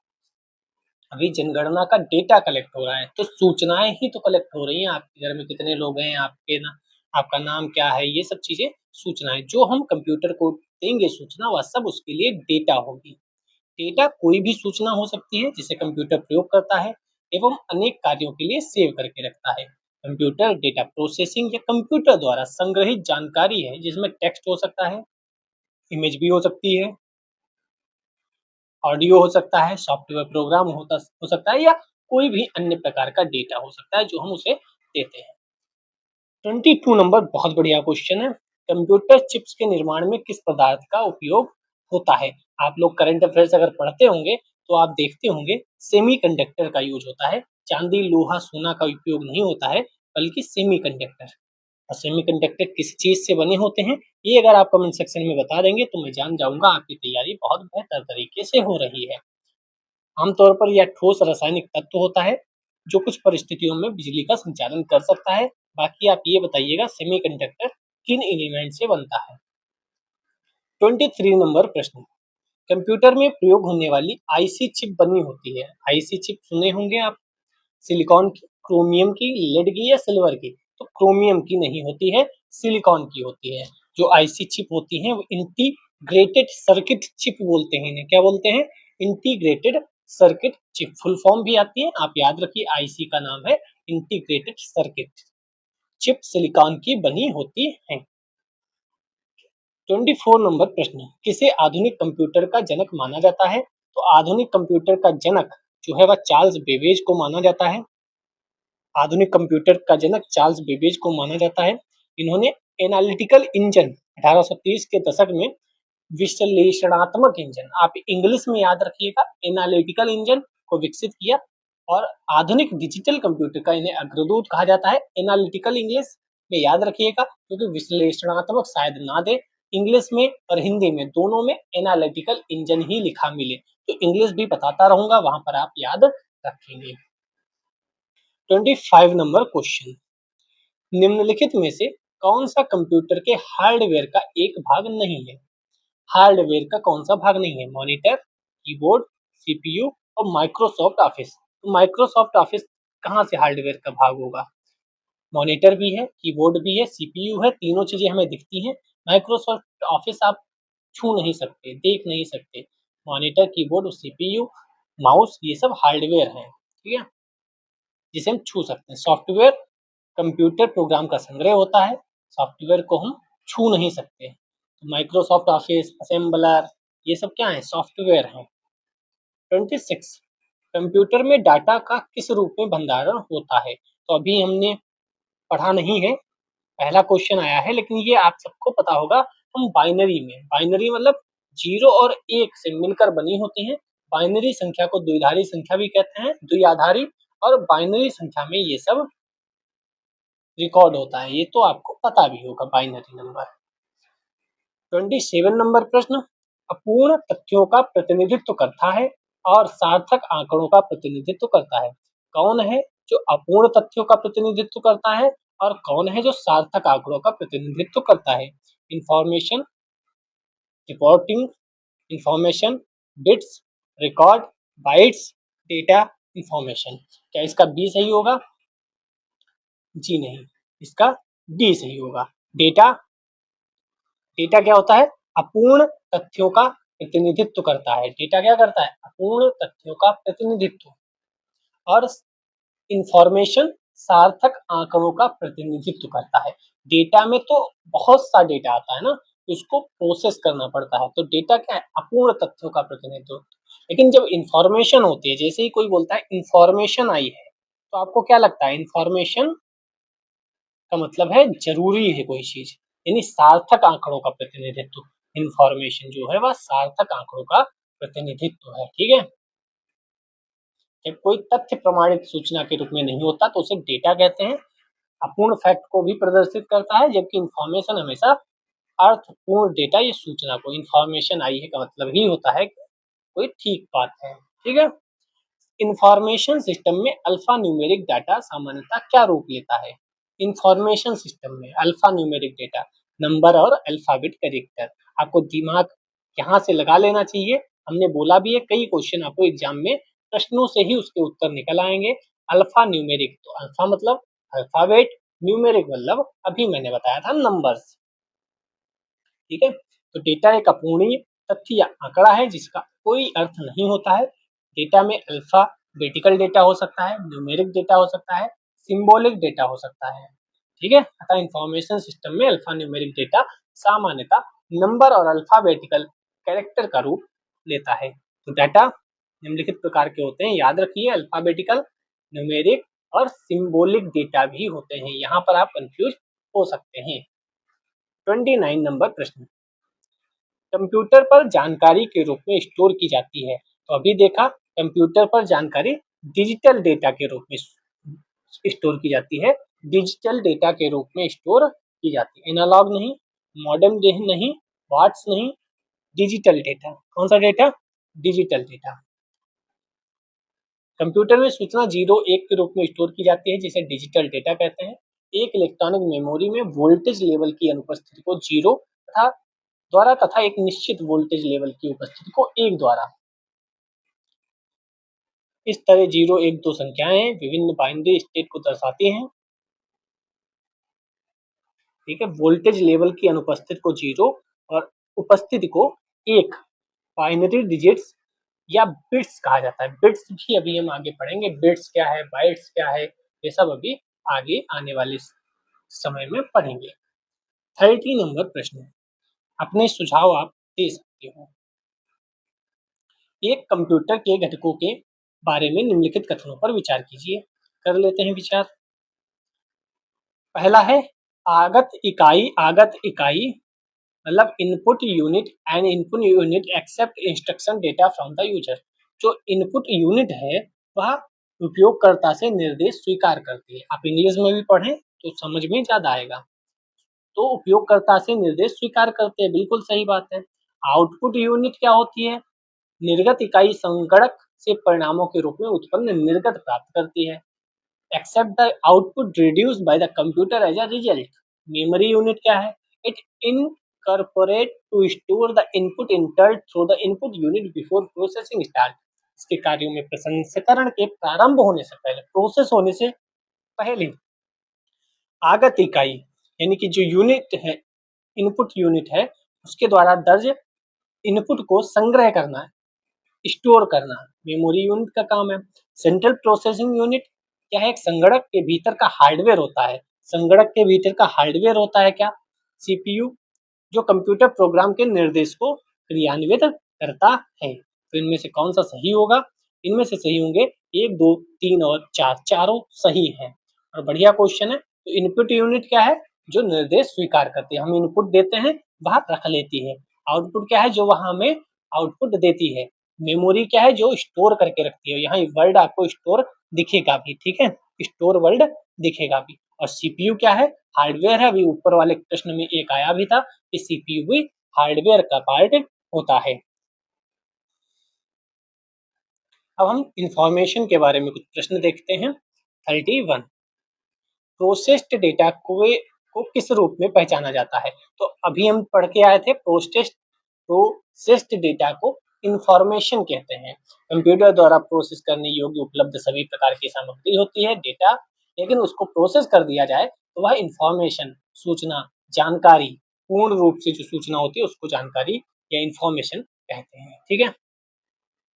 अभी जनगणना का डेटा कलेक्ट हो रहा है, तो सूचनाएं ही तो कलेक्ट हो रही हैं। आपके घर में कितने लोग हैं, आपके ना, आपका नाम क्या है, ये सब चीजें सूचनाएं जो हम कंप्यूटर को देंगे सूचना, वह सब उसके लिए डेटा होगी। डेटा कोई भी सूचना हो सकती है जिसे कंप्यूटर प्रयोग करता है एवं अनेक कार्यों के लिए सेव करके रखता है। कंप्यूटर डेटा प्रोसेसिंग या कंप्यूटर द्वारा संग्रहित जानकारी है, जिसमें टेक्स्ट हो सकता है, इमेज भी हो सकती है, ऑडियो हो सकता है, सॉफ्टवेयर प्रोग्राम हो सकता है, या कोई भी अन्य प्रकार का डेटा हो सकता है जो हम उसे देते हैं। 22 नंबर बहुत बढ़िया क्वेश्चन है, कंप्यूटर चिप्स के निर्माण में किस पदार्थ का उपयोग होता है? आप लोग करंट अफेयर्स अगर पढ़ते होंगे तो आप देखते होंगे सेमीकंडक्टर का यूज होता है। चांदी, लोहा, सोना का उपयोग नहीं होता है, बल्कि सेमीकंडक्टर। और सेमीकंडक्टर किस चीज से बने होते हैं, ये अगर आप कमेंट सेक्शन में बता देंगे तो मैं जान जाऊंगा आपकी तैयारी बहुत बेहतर तरीके से हो रही है। आमतौर पर यह ठोस रासायनिक तत्व होता है जो कुछ परिस्थितियों में बिजली का संचालन कर सकता है। बाकी आप ये बताइएगा सेमीकंडक्टर किन एलिमेंट से बनता है। 23 नंबर प्रश्न, कंप्यूटर में प्रयोग होने वाली आईसी चिप बनी होती है। आईसी चिप सुने होंगे आप, सिलिकॉन की, क्रोमियम की, लेड की या सिल्वर की। तो क्रोमियम की नहीं होती है, सिलिकॉन की होती है। जो आईसी चिप होती है वो इंटीग्रेटेड सर्किट चिप बोलते हैं इन्हें। क्या बोलते हैं? Integrated circuit chip. Full form भी आती है, आप याद रखिए, आईसी का नाम है इंटीग्रेटेड सर्किट चिप, सिलिकॉन की बनी होती है। 24 नंबर प्रश्न, किसे आधुनिक कंप्यूटर का जनक माना जाता है? तो आधुनिक कंप्यूटर का जनक जो है वह चार्ल्स बेबेज को माना जाता है। आधुनिक कंप्यूटर का जनक चार्ल्स बेबेज को माना जाता है। इन्होंने एनालिटिकल इंजन 1830 के दशक में, विश्लेषणात्मक इंजन, आप इंग्लिश में याद रखिएगा, एनालिटिकल इंजन को विकसित किया। और आधुनिक डिजिटल कंप्यूटर का इन्हें अग्रदूत कहा जाता है। एनालिटिकल इंग्लिश में याद रखिएगा, क्योंकि विश्लेषणात्मक शायद ना दे, इंग्लिश में और हिंदी में दोनों में एनालिटिकल इंजन ही लिखा मिले, तो इंग्लिश भी बताता रहूंगा, वहां पर आप याद रखेंगे। 25 नंबर क्वेश्चन, निम्नलिखित में से कौन सा कंप्यूटर के हार्डवेयर का एक भाग नहीं है? हार्डवेयर का कौन सा भाग नहीं है? मॉनिटर, कीबोर्ड, सीपीयू और माइक्रोसॉफ्ट ऑफिस। तो माइक्रोसॉफ्ट ऑफिस कहाँ से हार्डवेयर का भाग होगा? मॉनिटर भी है, कीबोर्ड भी है, सीपीयू है, तीनों चीजें हमें दिखती हैं। माइक्रोसॉफ्ट ऑफिस आप छू नहीं सकते, देख नहीं सकते। मॉनिटर, कीबोर्ड और सीपीयू, माउस, ये सब हार्डवेयर हैं, ठीक है, जिसे हम छू सकते हैं। सॉफ्टवेयर कंप्यूटर प्रोग्राम का संग्रह होता है, सॉफ्टवेयर को हम छू नहीं सकते। तो माइक्रोसॉफ्ट ऑफिस, असेंबलर, ये सब क्या है? सॉफ्टवेयर हैं। 26, कंप्यूटर में डाटा का किस रूप में भंडारण होता है? तो अभी हमने पढ़ा नहीं है, पहला क्वेश्चन आया है, लेकिन ये आप सबको पता होगा। हम बाइनरी में, बाइनरी मतलब 0 और 1 से मिलकर बनी होती हैं। बाइनरी संख्या को द्विआधारी संख्या भी कहते हैं, द्विआधारी, और बाइनरी संख्या में ये सब रिकॉर्ड होता है, ये तो आपको पता भी होगा, बाइनरी नंबर। 27 नंबर प्रश्न, अपूर्ण तथ्यों का प्रतिनिधित्व करता है और सार्थक आंकड़ों का प्रतिनिधित्व करता है। कौन है जो अपूर्ण तथ्यों का प्रतिनिधित्व करता है और कौन है जो सार्थक आंकड़ों का प्रतिनिधित्व करता है? Information, reporting, information, bits, record, bytes, data, information. क्या इसका बी सही होगा? जी नहीं, इसका डी सही होगा। डेटा, डेटा क्या होता है? अपूर्ण तथ्यों का प्रतिनिधित्व करता है। डेटा क्या करता है? अपूर्ण तथ्यों का प्रतिनिधित्व। और इंफॉर्मेशन सार्थक आंकड़ों का प्रतिनिधित्व करता है। डेटा में तो बहुत सा डेटा आता है ना, उसको प्रोसेस करना पड़ता है, तो डेटा क्या है? अपूर्ण तथ्यों का प्रतिनिधित्व। लेकिन जब इंफॉर्मेशन होती है, जैसे ही कोई बोलता है इंफॉर्मेशन आई है, तो आपको क्या लगता है? इंफॉर्मेशन का मतलब है जरूरी है कोई चीज, यानी सार्थक आंकड़ों का प्रतिनिधित्व। इंफॉर्मेशन जो है वह सार्थक आंकड़ों का प्रतिनिधित्व है, ठीक है। जब कोई तथ्य प्रमाणित सूचना के रूप में नहीं होता तो उसे डेटा कहते हैं। अपूर्ण फैक्ट को भी प्रदर्शित करता है, जबकि इंफॉर्मेशन हमेशा अर्थपूर्ण डेटा या सूचना को, इंफॉर्मेशन आई है का मतलब ही होता है कि कोई ठीक बात है, ठीक है। इंफॉर्मेशन सिस्टम में अल्फा न्यूमेरिक डाटा सामान्यतः क्या रूप लेता है? इंफॉर्मेशन सिस्टम में अल्फा न्यूमेरिक डेटा, नंबर और अल्फाबेट कैरेक्टर। आपको दिमाग यहाँ से लगा लेना चाहिए, हमने बोला भी है, कई क्वेश्चन आपको एग्जाम में प्रश्नों से ही उसके उत्तर निकल आएंगे। अल्फा न्यूमेरिक, तो अल्फा मतलब अल्फाबेट, न्यूमेरिक मतलब अभी मैंने बताया था नंबर्स, ठीक है। तो डेटा एक अपूर्णीय तथ्य या आंकड़ा है जिसका कोई अर्थ नहीं होता है। डेटा में अल्फाबेटिकल डेटा हो सकता है, न्यूमेरिक डेटा हो सकता है, सिंबॉलिक डेटा हो सकता है, ठीक है। अतः इंफॉर्मेशन सिस्टम में अल्फा न्यूमेरिक डेटा सामान्यतः नंबर और अल्फाबेटिकल कैरेक्टर का रूप लेता है। तो डाटा निम्नलिखित प्रकार के होते हैं, याद रखिए, अल्फाबेटिकल, न्यूमेरिक और सिंबॉलिक डेटा भी होते हैं। यहाँ पर आप कंफ्यूज हो सकते हैं। 29 नंबर प्रश्न, कंप्यूटर पर जानकारी के रूप में स्टोर की जाती है। तो अभी देखा, कंप्यूटर पर जानकारी डिजिटल डेटा के रूप में स्टोर की जाती है, डिजिटल डेटा के रूप में स्टोर की जाती है, एनालॉग नहीं, मॉडर्न नहीं, वाट्स नहीं, डिजिटल डेटा। कौन सा डेटा? Digital data. कंप्यूटर में सूचना 0 1 के रूप में स्टोर की जाती है, जिसे डिजिटल डेटा कहते हैं। एक इलेक्ट्रॉनिक मेमोरी में वोल्टेज लेवल की अनुपस्थिति को 0 तथा एक निश्चित वोल्टेज लेवल की उपस्थिति को 1 द्वारा, इस तरह 0 1 2 संख्याएं विभिन्न बाइनरी स्टेट को दर्शाती हैं। ठीक है। वोल्टेज लेवल की अनुपस्थिति को 0 और उपस्थिति को 1 बाइनरी डिजिट्स या बिट्स कहा जाता है। बिट्स भी अभी हम आगे पढ़ेंगे, बिट्स क्या है, बाइट्स क्या है, ये सब अभी आगे आने वाले समय में पढ़ेंगे। 30 नंबर प्रश्न, अपने सुझाव आप दे सकते हो। एक कंप्यूटर के घटकों के बारे में निम्नलिखित कथनों पर विचार कीजिए। कर लेते हैं विचार। पहला है आगत इकाई मतलब input unit and input unit accept instruction data from the user. जो इनपुट यूनिट है वह उपयोगकर्ता से निर्देश स्वीकार करती है। आप इंग्लिश में भी पढ़ें तो समझ में ज्यादा आएगा। तो उपयोगकर्ता से निर्देश स्वीकार करते हैं, बिल्कुल सही बात है। आउटपुट यूनिट क्या होती है? निर्गत इकाई संगणक से परिणामों के रूप में उत्पन्न निर्गत प्राप्त करती है। Accept the output reduced by the computer as a result. Memory unit क्या है? It incorporate to store the input entered through the input unit before processing start. इसके कार्यों में प्रसंस्करण के प्रारंभ होने से पहले, प्रोसेस होने से पहले आगत इकाई यानी कि जो यूनिट है, इनपुट यूनिट है, उसके द्वारा दर्ज इनपुट को संग्रह करना है, स्टोर करना मेमोरी यूनिट का काम है। सेंट्रल प्रोसेसिंग यूनिट क्या है? एक संगणक के भीतर का हार्डवेयर होता है। संगणक के भीतर का हार्डवेयर होता है क्या? सीपीयू, जो कंप्यूटर प्रोग्राम के निर्देश को क्रियान्वित करता है। तो इनमें से कौन सा सही होगा? इनमें से सही होंगे 1, 2, 3 और 4, चारों सही हैं और बढ़िया क्वेश्चन है। तो इनपुट यूनिट क्या है? जो निर्देश स्वीकार करती है। हम इनपुट देते हैं, वहां रख लेती है। आउटपुट क्या है? जो वहां हमें आउटपुट देती है। मेमोरी क्या है? जो स्टोर करके रखती है। यहाँ वर्ड आपको स्टोर दिखेगा भी, ठीक है, स्टोर वर्ड दिखेगा भी। और सीपीयू क्या है? हार्डवेयर है। अभी ऊपर वाले प्रश्न में एक आया भी था कि सीपीयू भी हार्डवेयर का पार्ट होता है। अब हम इंफॉर्मेशन के बारे में कुछ प्रश्न देखते हैं। 31, प्रोसेस्ड डेटा को किस रूप में पहचाना जाता है? तो अभी हम पढ़ के आए थे, प्रोसेस्ड डेटा को इंफॉर्मेशन कहते हैं। कंप्यूटर द्वारा प्रोसेस करने योग्य उपलब्ध सभी प्रकार की सामग्री होती है डेटा, लेकिन उसको प्रोसेस कर दिया जाए तो वह इंफॉर्मेशन, सूचना, जानकारी, पूर्ण रूप से जो सूचना होती है उसको जानकारी या इंफॉर्मेशन कहते हैं। ठीक है।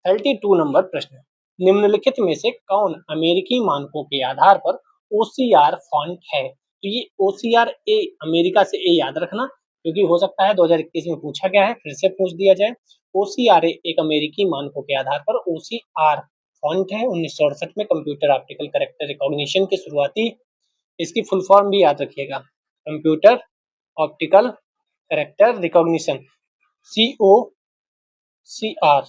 32 नंबर प्रश्न, निम्नलिखित में से कौन अमेरिकी मानकों के आधार पर OCR फॉन्ट है? तो ये OCR ए, अमेरिका से ए याद रखना, क्योंकि हो सकता है 2021 में पूछा गया है, फिर से पूछ दिया जाए। OCR एक अमेरिकी मानकों के आधार पर OCR फॉन्ट है। 1968 में कंप्यूटर ऑप्टिकल कैरेक्टर रिकॉग्निशन की शुरुआती, इसकी फुल फॉर्म भी याद रखिएगा, computer optical character recognition, COCR,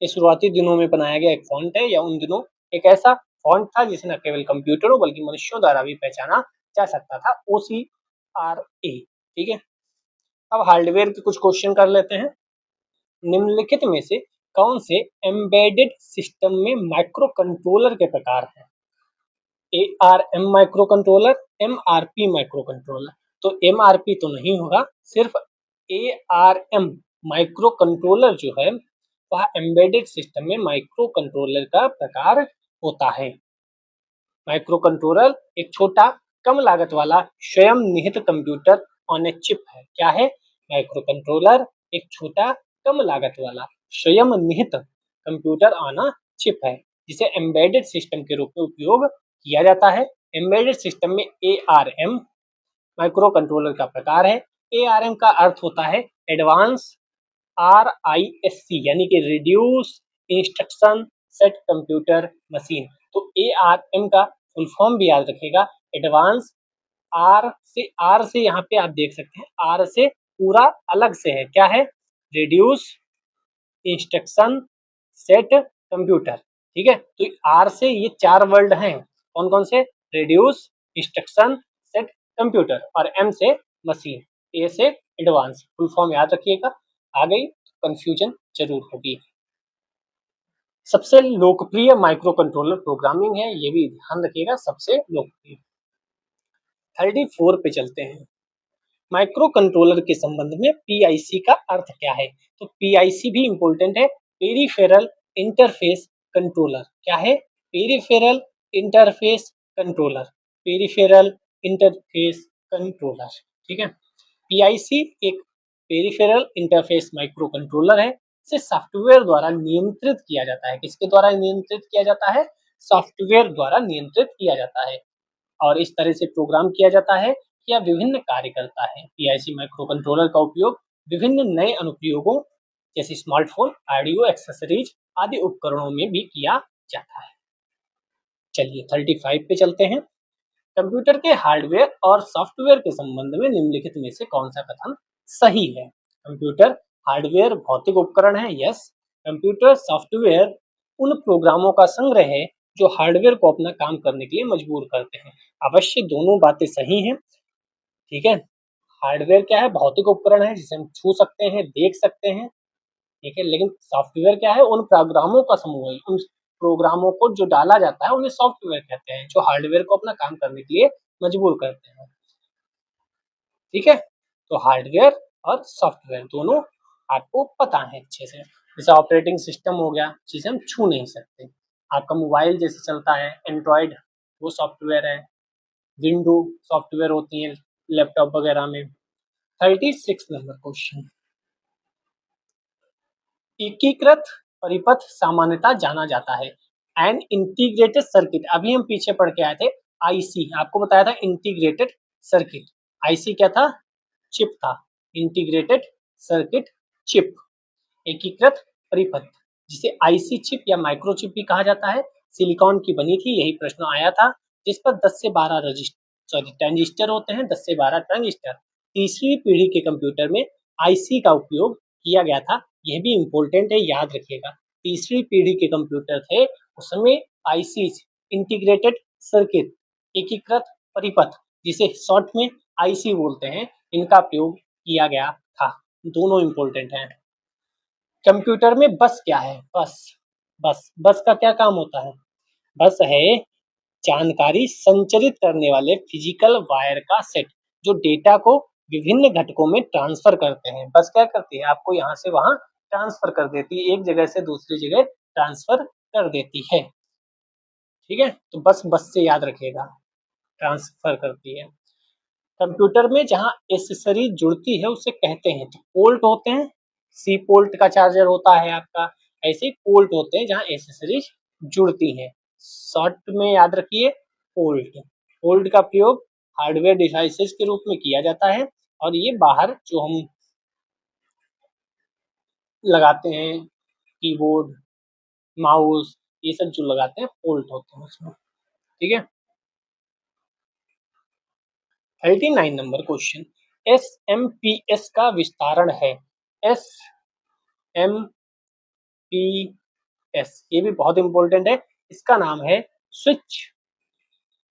ये शुरुआती दिनों में बनाया गया एक फॉन्ट है, या उन दिनों एक ऐसा फॉन्ट था जिसे न केवल कंप्यूटरों बल्कि मनुष्यों द्वारा भी पहचाना जा सकता था। OCRA। ठीक है। अब हार्डवेयर के कुछ क्वेश्चन कर लेते हैं। निम्नलिखित में से कौन से एम्बेडेड सिस्टम में माइक्रो कंट्रोलर के प्रकार हैं? ARM micro controller, MRP micro controller. तो MRP तो नहीं होगा, सिर्फ ARM माइक्रो कंट्रोलर जो है वह एम्बेडेड सिस्टम में माइक्रो कंट्रोलर का प्रकार होता है। माइक्रो कंट्रोलर एक छोटा कम लागत वाला स्वयं निहित कंप्यूटर ऑन ए चिप है। क्या है? माइक्रो कंट्रोलर एक छोटा कम लागत वाला स्वयं निहित कंप्यूटर ऑन चिप है, जिसे एम्बेडेड सिस्टम के रूप में उपयोग किया जाता है। एम्बेडेड सिस्टम में ARM माइक्रो कंट्रोलर का प्रकार है। ARM का अर्थ होता है एडवांस RISC यानी कि reduce instruction set computer machine. तो ARM का फुल फॉर्म भी याद रखिएगा, एडवांस R से यहाँ पे आप देख सकते हैं, R से पूरा अलग से है, क्या है? Reduce instruction set computer. ठीक है। तो R से ये 4 वर्ड हैं, कौन कौन से? रिड्यूस इंस्ट्रक्शन सेट कंप्यूटर, और M से मशीन, A से एडवांस। फुल फॉर्म याद रखिएगा, आ गई कंफ्यूजन जरूर होगी। सबसे लोकप्रिय माइक्रो कंट्रोलर प्रोग्रामिंग है, ये भी ध्यान रखिएगा, सबसे लोकप्रिय। 34 पे चलते हैं। माइक्रो कंट्रोलर के संबंध में PIC का अर्थ क्या है? तो PIC भी इंपॉर्टेंट है, पेरिफेरल इंटरफेस कंट्रोलर। क्या है? Peripheral interface controller, peripheral interface controller. ठीक है। पीआईसी एक पेरिफेरल इंटरफेस माइक्रो कंट्रोलर है। इसे सॉफ्टवेयर द्वारा नियंत्रित किया जाता है। किसके द्वारा नियंत्रित किया जाता है? सॉफ्टवेयर द्वारा नियंत्रित किया जाता है और इस तरह से प्रोग्राम किया जाता है कि यह विभिन्न कार्य करता है। पीआईसी माइक्रो कंट्रोलर का उपयोग विभिन्न नए अनुप्रयोगों जैसे स्मार्टफोन, ऑडियो एक्सेसरीज आदि उपकरणों में भी किया जाता है। चलिए 35 पे चलते हैं। कंप्यूटर के हार्डवेयर और सॉफ्टवेयर के संबंध में निम्नलिखित में से कौन सा कथन सही है? कंप्यूटर हार्डवेयर भौतिक उपकरण है, यस। कंप्यूटर सॉफ्टवेयर उन प्रोग्रामों का संग्रह है जो हार्डवेयर को अपना काम करने के लिए मजबूर करते हैं। अवश्य दोनों बातें सही हैं, ठीक है। हार्डवेयर क्या है? भौतिक उपकरण है जिसे हम छू सकते हैं, देख सकते हैं, ठीक है। लेकिन सॉफ्टवेयर क्या है? उन प्रोग्रामों का समूह है। उन प्रोग्रामों को जो डाला जाता है उन्हें सॉफ्टवेयर कहते हैं, जो हार्डवेयर को अपना काम करने के लिए मजबूर करते हैं, ठीक है। तो हार्डवेयर और सॉफ्टवेयर दोनों आपको पता है अच्छे से। जैसे ऑपरेटिंग सिस्टम हो गया जिसे हम छू नहीं सकते। आपका मोबाइल जैसे चलता है एंड्रॉयड, वो सॉफ्टवेयर है। विंडो सॉफ्टवेयर होती है लैपटॉप वगैरह में। 36 नंबर क्वेश्चन, एकीकृत परिपथ सामान्यतः जाना जाता है। एन इंटीग्रेटेड सर्किट, अभी हम पीछे पढ़ के आए थे आईसी, आपको बताया था इंटीग्रेटेड सर्किट। आईसी क्या था? चिप था। इंटीग्रेटेड सर्किट चिप, एकीकृत परिपथ, जिसे आईसी चिप या माइक्रोचिप भी कहा जाता है, सिलिकॉन की बनी थी। यही प्रश्न आया था, जिस पर 10 से 12 ट्रांजिस्टर होते हैं, 10 से 12 ट्रांजिस्टर। तीसरी पीढ़ी के कंप्यूटर में आईसी का उपयोग किया गया था। यह भी इम्पोर्टेंट है, याद रखिएगा। तीसरी पीढ़ी के कंप्यूटर थे, उसमें आईसी इंटीग्रेटेड सर्किट, एकीकृत परिपथ, जिसे शॉर्ट में आईसी बोलते हैं, इनका प्रयोग किया गया था। दोनों इम्पोर्टेंट हैं। कंप्यूटर में बस क्या है? बस का क्या काम होता है? बस है जानकारी संचरित करने वाले फिजिकल वायर का सेट, जो डेटा को विभिन्न घटकों में ट्रांसफर करते हैं। बस क्या करती है? आपको यहाँ से वहां ट्रांसफर कर देती है, एक जगह से दूसरी जगह ट्रांसफर कर देती है, ठीक है। तो बस से याद रखिएगा, ट्रांसफर करती है। कंप्यूटर में जहाँ एसेसरी जुड़ती है उसे कहते हैं, तो पोर्ट होते हैं। सी पोर्ट का चार्जर होता है आपका, ऐसे पोर्ट होते हैं जहाँ एसेसरीज जुड़ती हैं। शॉर्ट में याद रखिए पोर्ट। पोर्ट का प्रयोग हार्डवेयर डिवाइसेस के रूप में किया जाता है और ये बाहर जो हम लगाते हैं कीबोर्ड, माउस, ये सब जो लगाते हैं पोर्ट होते हैं उसमें, ठीक है। 39 नंबर क्वेश्चन, एस का विस्तारण है। एस एम पी एस, ये भी बहुत इंपॉर्टेंट है। इसका नाम है switch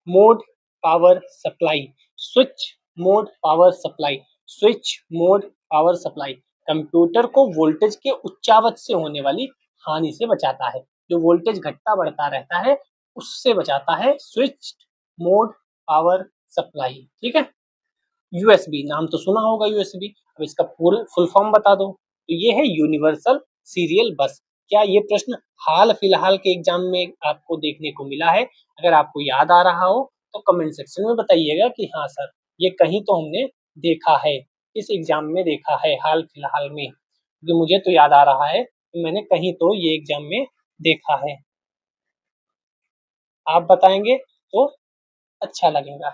mode power supply. Switch mode power supply, switch mode power supply computer को वोल्टेज के उच्चावच से होने वाली हानि से बचाता है। जो वोल्टेज घटता बढ़ता रहता है उससे बचाता है स्विच मोड पावर सप्लाई, ठीक है। यूएसबी नाम तो सुना होगा, यूएसबी। अब इसका फुल फॉर्म बता दो। तो ये है यूनिवर्सल सीरियल बस। क्या ये प्रश्न हाल फिलहाल के एग्जाम में आपको देखने को मिला है? अगर आपको याद आ रहा हो तो कमेंट सेक्शन में बताइएगा कि हाँ सर, ये कहीं तो हमने देखा है, इस एग्जाम में देखा है हाल फिलहाल में, क्योंकि मुझे तो याद आ रहा है कि मैंने कहीं तो ये एग्जाम में देखा है। आप बताएंगे तो अच्छा लगेगा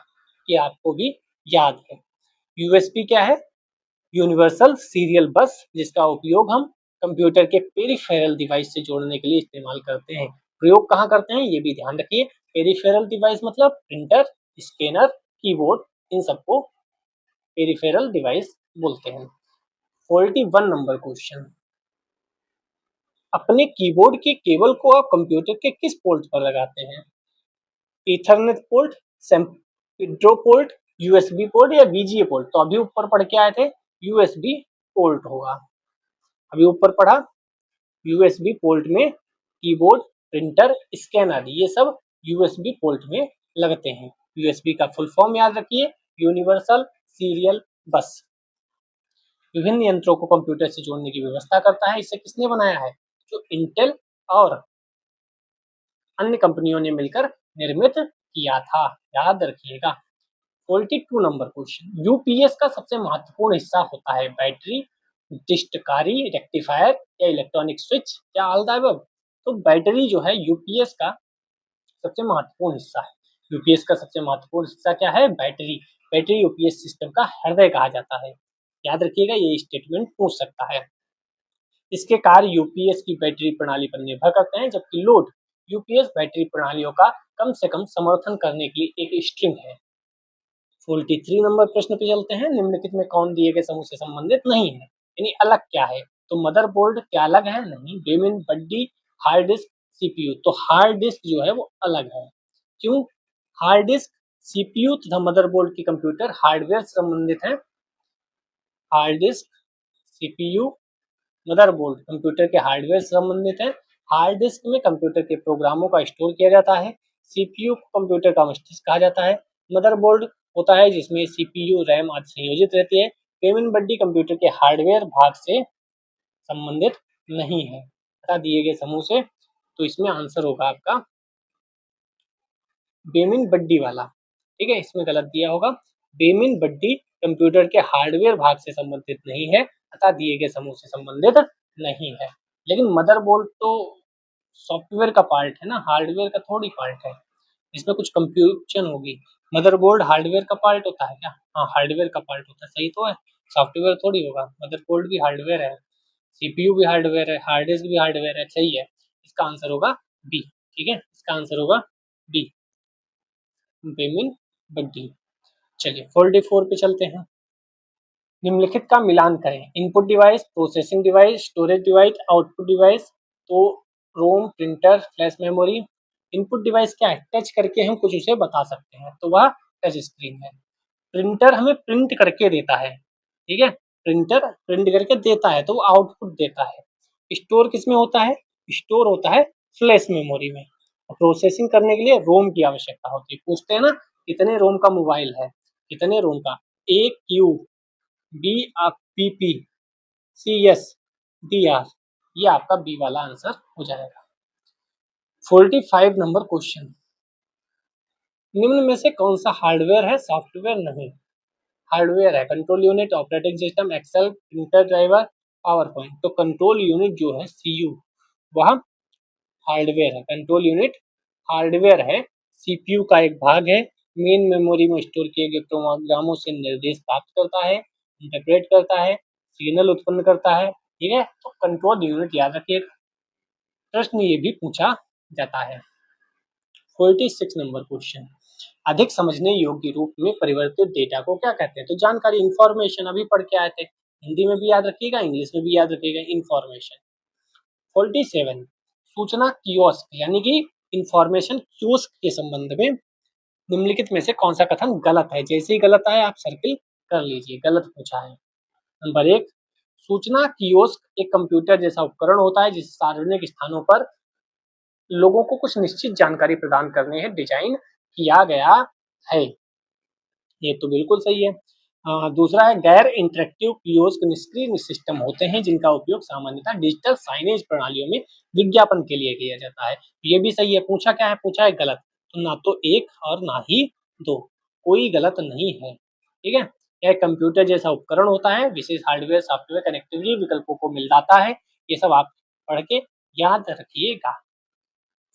कि आपको भी याद है। यूएसबी क्या है? यूनिवर्सल सीरियल बस, जिसका उपयोग हम कंप्यूटर के पेरिफेरल डिवाइस से जोड़ने के लिए इस्तेमाल करते हैं। प्रयोग कहाँ करते हैं ये भी ध्यान रखिए। पेरिफेरल डिवाइस मतलब प्रिंटर, स्कैनर, कीबोर्ड, इन सबको पेरिफेरल डिवाइस बोलते हैं। 41 नंबर क्वेश्चन, अपने कीबोर्ड के केबल को आप कंप्यूटर के किस पोर्ट पर लगाते हैं? ईथरनेट पोर्ट, सेम्पिड्रो पोर्ट, यूएसबी पोर्ट या वीजीए पोर्ट? तो अभी ऊपर पढ़ के आए थे यूएसबी पोर्ट होगा। अभी ऊपर पढ़ा यूएसबी पोर्ट में कीबोर्ड, प्रिंटर, स्कैनर, ये सब यूएसबी पोर्ट में लगते हैं। यूएसबी का फुल फॉर्म याद रखिए, यूनिवर्सल सीरियल बस। विभिन्न यंत्रों को कंप्यूटर से जोड़ने की व्यवस्था करता है। इसे किसने बनाया है? जो इंटेल और अन्य कंपनियों ने मिलकर निर्मित किया था, याद रखिएगा। 42 नंबर क्वेश्चन, यूपीएस का सबसे महत्वपूर्ण हिस्सा होता है बैटरी, डिस्टकारी, रेक्टिफायर या इलेक्ट्रॉनिक स्विच या ऑल द अबव। तो बैटरी जो है यूपीएस का सबसे महत्वपूर्ण हिस्सा है। यूपीएस का सबसे महत्वपूर्ण हिस्सा क्या है? बैटरी। बैटरी यूपीएस सिस्टम का हृदय कहा जाता है। याद रखिएगा, ये स्टेटमेंट पूछ सकता है। इसके कार्य यूपीएस की बैटरी प्रणाली पर निर्भर करते हैं, जबकि लोड यूपीएस बैटरी प्रणालियों का कम से कम समर्थन करने के लिए एक स्ट्रिंग है। 43 नंबर प्रश्न पे चलते हैं। निम्नलिखित में कौन दिए गए समूह से संबंधित नहीं है, यानी अलग क्या है? तो मदरबोर्ड क्या अलग है? नहीं। बेमिन, बड्डी, हार्ड डिस्क, सीपीयू। तो हार्ड डिस्क जो है वो अलग है। क्यों? हार्ड डिस्क, सीपीयू तथा मदरबोर्ड की कंप्यूटर हार्डवेयर से संबंधित है। Hard disk, CPU, motherboard computer के हार्डवेयर से संबंधित है। हार्ड डिस्क में कंप्यूटर के प्रोग्रामों का स्टोर किया जाता है। सीपीयू को कंप्यूटर का मस्तिष्क कहा जाता है। मदरबोर्ड होता है जिसमें सीपीयू, रैम आदि संयोजित रहती है। पेमेंट बड्डी कंप्यूटर के हार्डवेयर भाग से संबंधित नहीं है। बता दिए गए समूह से, तो इसमें आंसर होगा आपका बेमिन बड्डी वाला। ठीक है, इसमें गलत दिया होगा। बेमिन बड्डी कंप्यूटर के हार्डवेयर भाग से संबंधित नहीं है, अतः दिए गए समूह से संबंधित नहीं है। लेकिन मदरबोर्ड तो सॉफ्टवेयर का पार्ट है ना, हार्डवेयर का थोड़ी पार्ट है। इसमें कुछ कंफ्यूजन होगी। मदरबोर्ड हार्डवेयर का पार्ट होता है क्या? हाँ, हार्डवेयर का पार्ट होता है, सही तो है। सॉफ्टवेयर थोड़ी होगा। मदरबोर्ड भी हार्डवेयर है, सीपीयू भी हार्डवेयर है, हार्ड डिस्क भी हार्डवेयर है, सही है। इसका आंसर होगा बी। ठीक है, इसका आंसर होगा बी, बेमिन बड्डी। चलिए 44 पे चलते हैं। निम्नलिखित का मिलान करें। Input device, processing device, storage device, output device. तो ROM, printer, flash memory. Input device क्या है? टच करके हम कुछ उसे बता सकते हैं, तो वह टच स्क्रीन है। प्रिंटर हमें प्रिंट करके देता है। ठीक है, प्रिंटर प्रिंट करके देता है तो वो आउटपुट देता है। स्टोर किसमें होता है? स्टोर होता है फ्लैश मेमोरी में। प्रोसेसिंग करने के लिए रोम की आवश्यकता होती है। पूछते हैं ना, कितने रोम का मोबाइल है? कितने रोम का? ए क्यू, बी आप P P, C S, D R. ये आपका बी वाला आंसर हो जाएगा। 45 नंबर क्वेश्चन, निम्न में से कौन सा हार्डवेयर है, सॉफ्टवेयर नहीं? हार्डवेयर है control unit, operating system, Excel, printer driver, power point. तो कंट्रोल यूनिट जो है सीयू, वह हार्डवेयर है। कंट्रोल यूनिट हार्डवेयर है, सीपीयू का एक भाग है। मेन मेमोरी में स्टोर किए गए प्रोग्रामों से निर्देश प्राप्त करता है, इंटरप्रेट करता है, सिग्नल उत्पन्न करता है। ठीक है, तो कंट्रोल यूनिट याद रखिएगा। प्रश्न ये भी पूछा जाता है। 46 नंबर क्वेश्चन, अधिक समझने योग्य रूप में परिवर्तित डेटा को क्या कहते हैं? तो जानकारी, इंफॉर्मेशन, अभी पढ़ के आए थे। हिंदी में भी याद रखिएगा, इंग्लिश में भी याद रखिएगा, इंफॉर्मेशन। 47, सूचना कियोस्क यानी कि इंफॉर्मेशन कियोस्क के संबंध में निम्नलिखित में से कौन सा कथन गलत है? जैसे ही गलत आए आप सर्किल कर लीजिए, गलत पूछा है। नंबर 1, सूचना कियोस्क एक कंप्यूटर जैसा उपकरण होता है जिसे सार्वजनिक स्थानों पर लोगों को कुछ निश्चित जानकारी प्रदान करने हेतु डिजाइन किया गया है। ये तो बिल्कुल सही है। दूसरा है, गैर इंटरेक्टिव कियोस्क निष्क्रिय सिस्टम होते हैं जिनका उपयोग सामान्यतः डिजिटल साइनेज प्रणालियों में विज्ञापन के लिए किया जाता है। ये भी सही है। पूछा क्या है? पूछा है गलत, तो ना तो एक और ना ही दो, कोई गलत नहीं है। ठीक है, यह कंप्यूटर जैसा उपकरण होता है, विशेष हार्डवेयर सॉफ्टवेयर कनेक्टिविटी विकल्पों को मिलाता है। ये सब आप पढ़ के याद रखिएगा।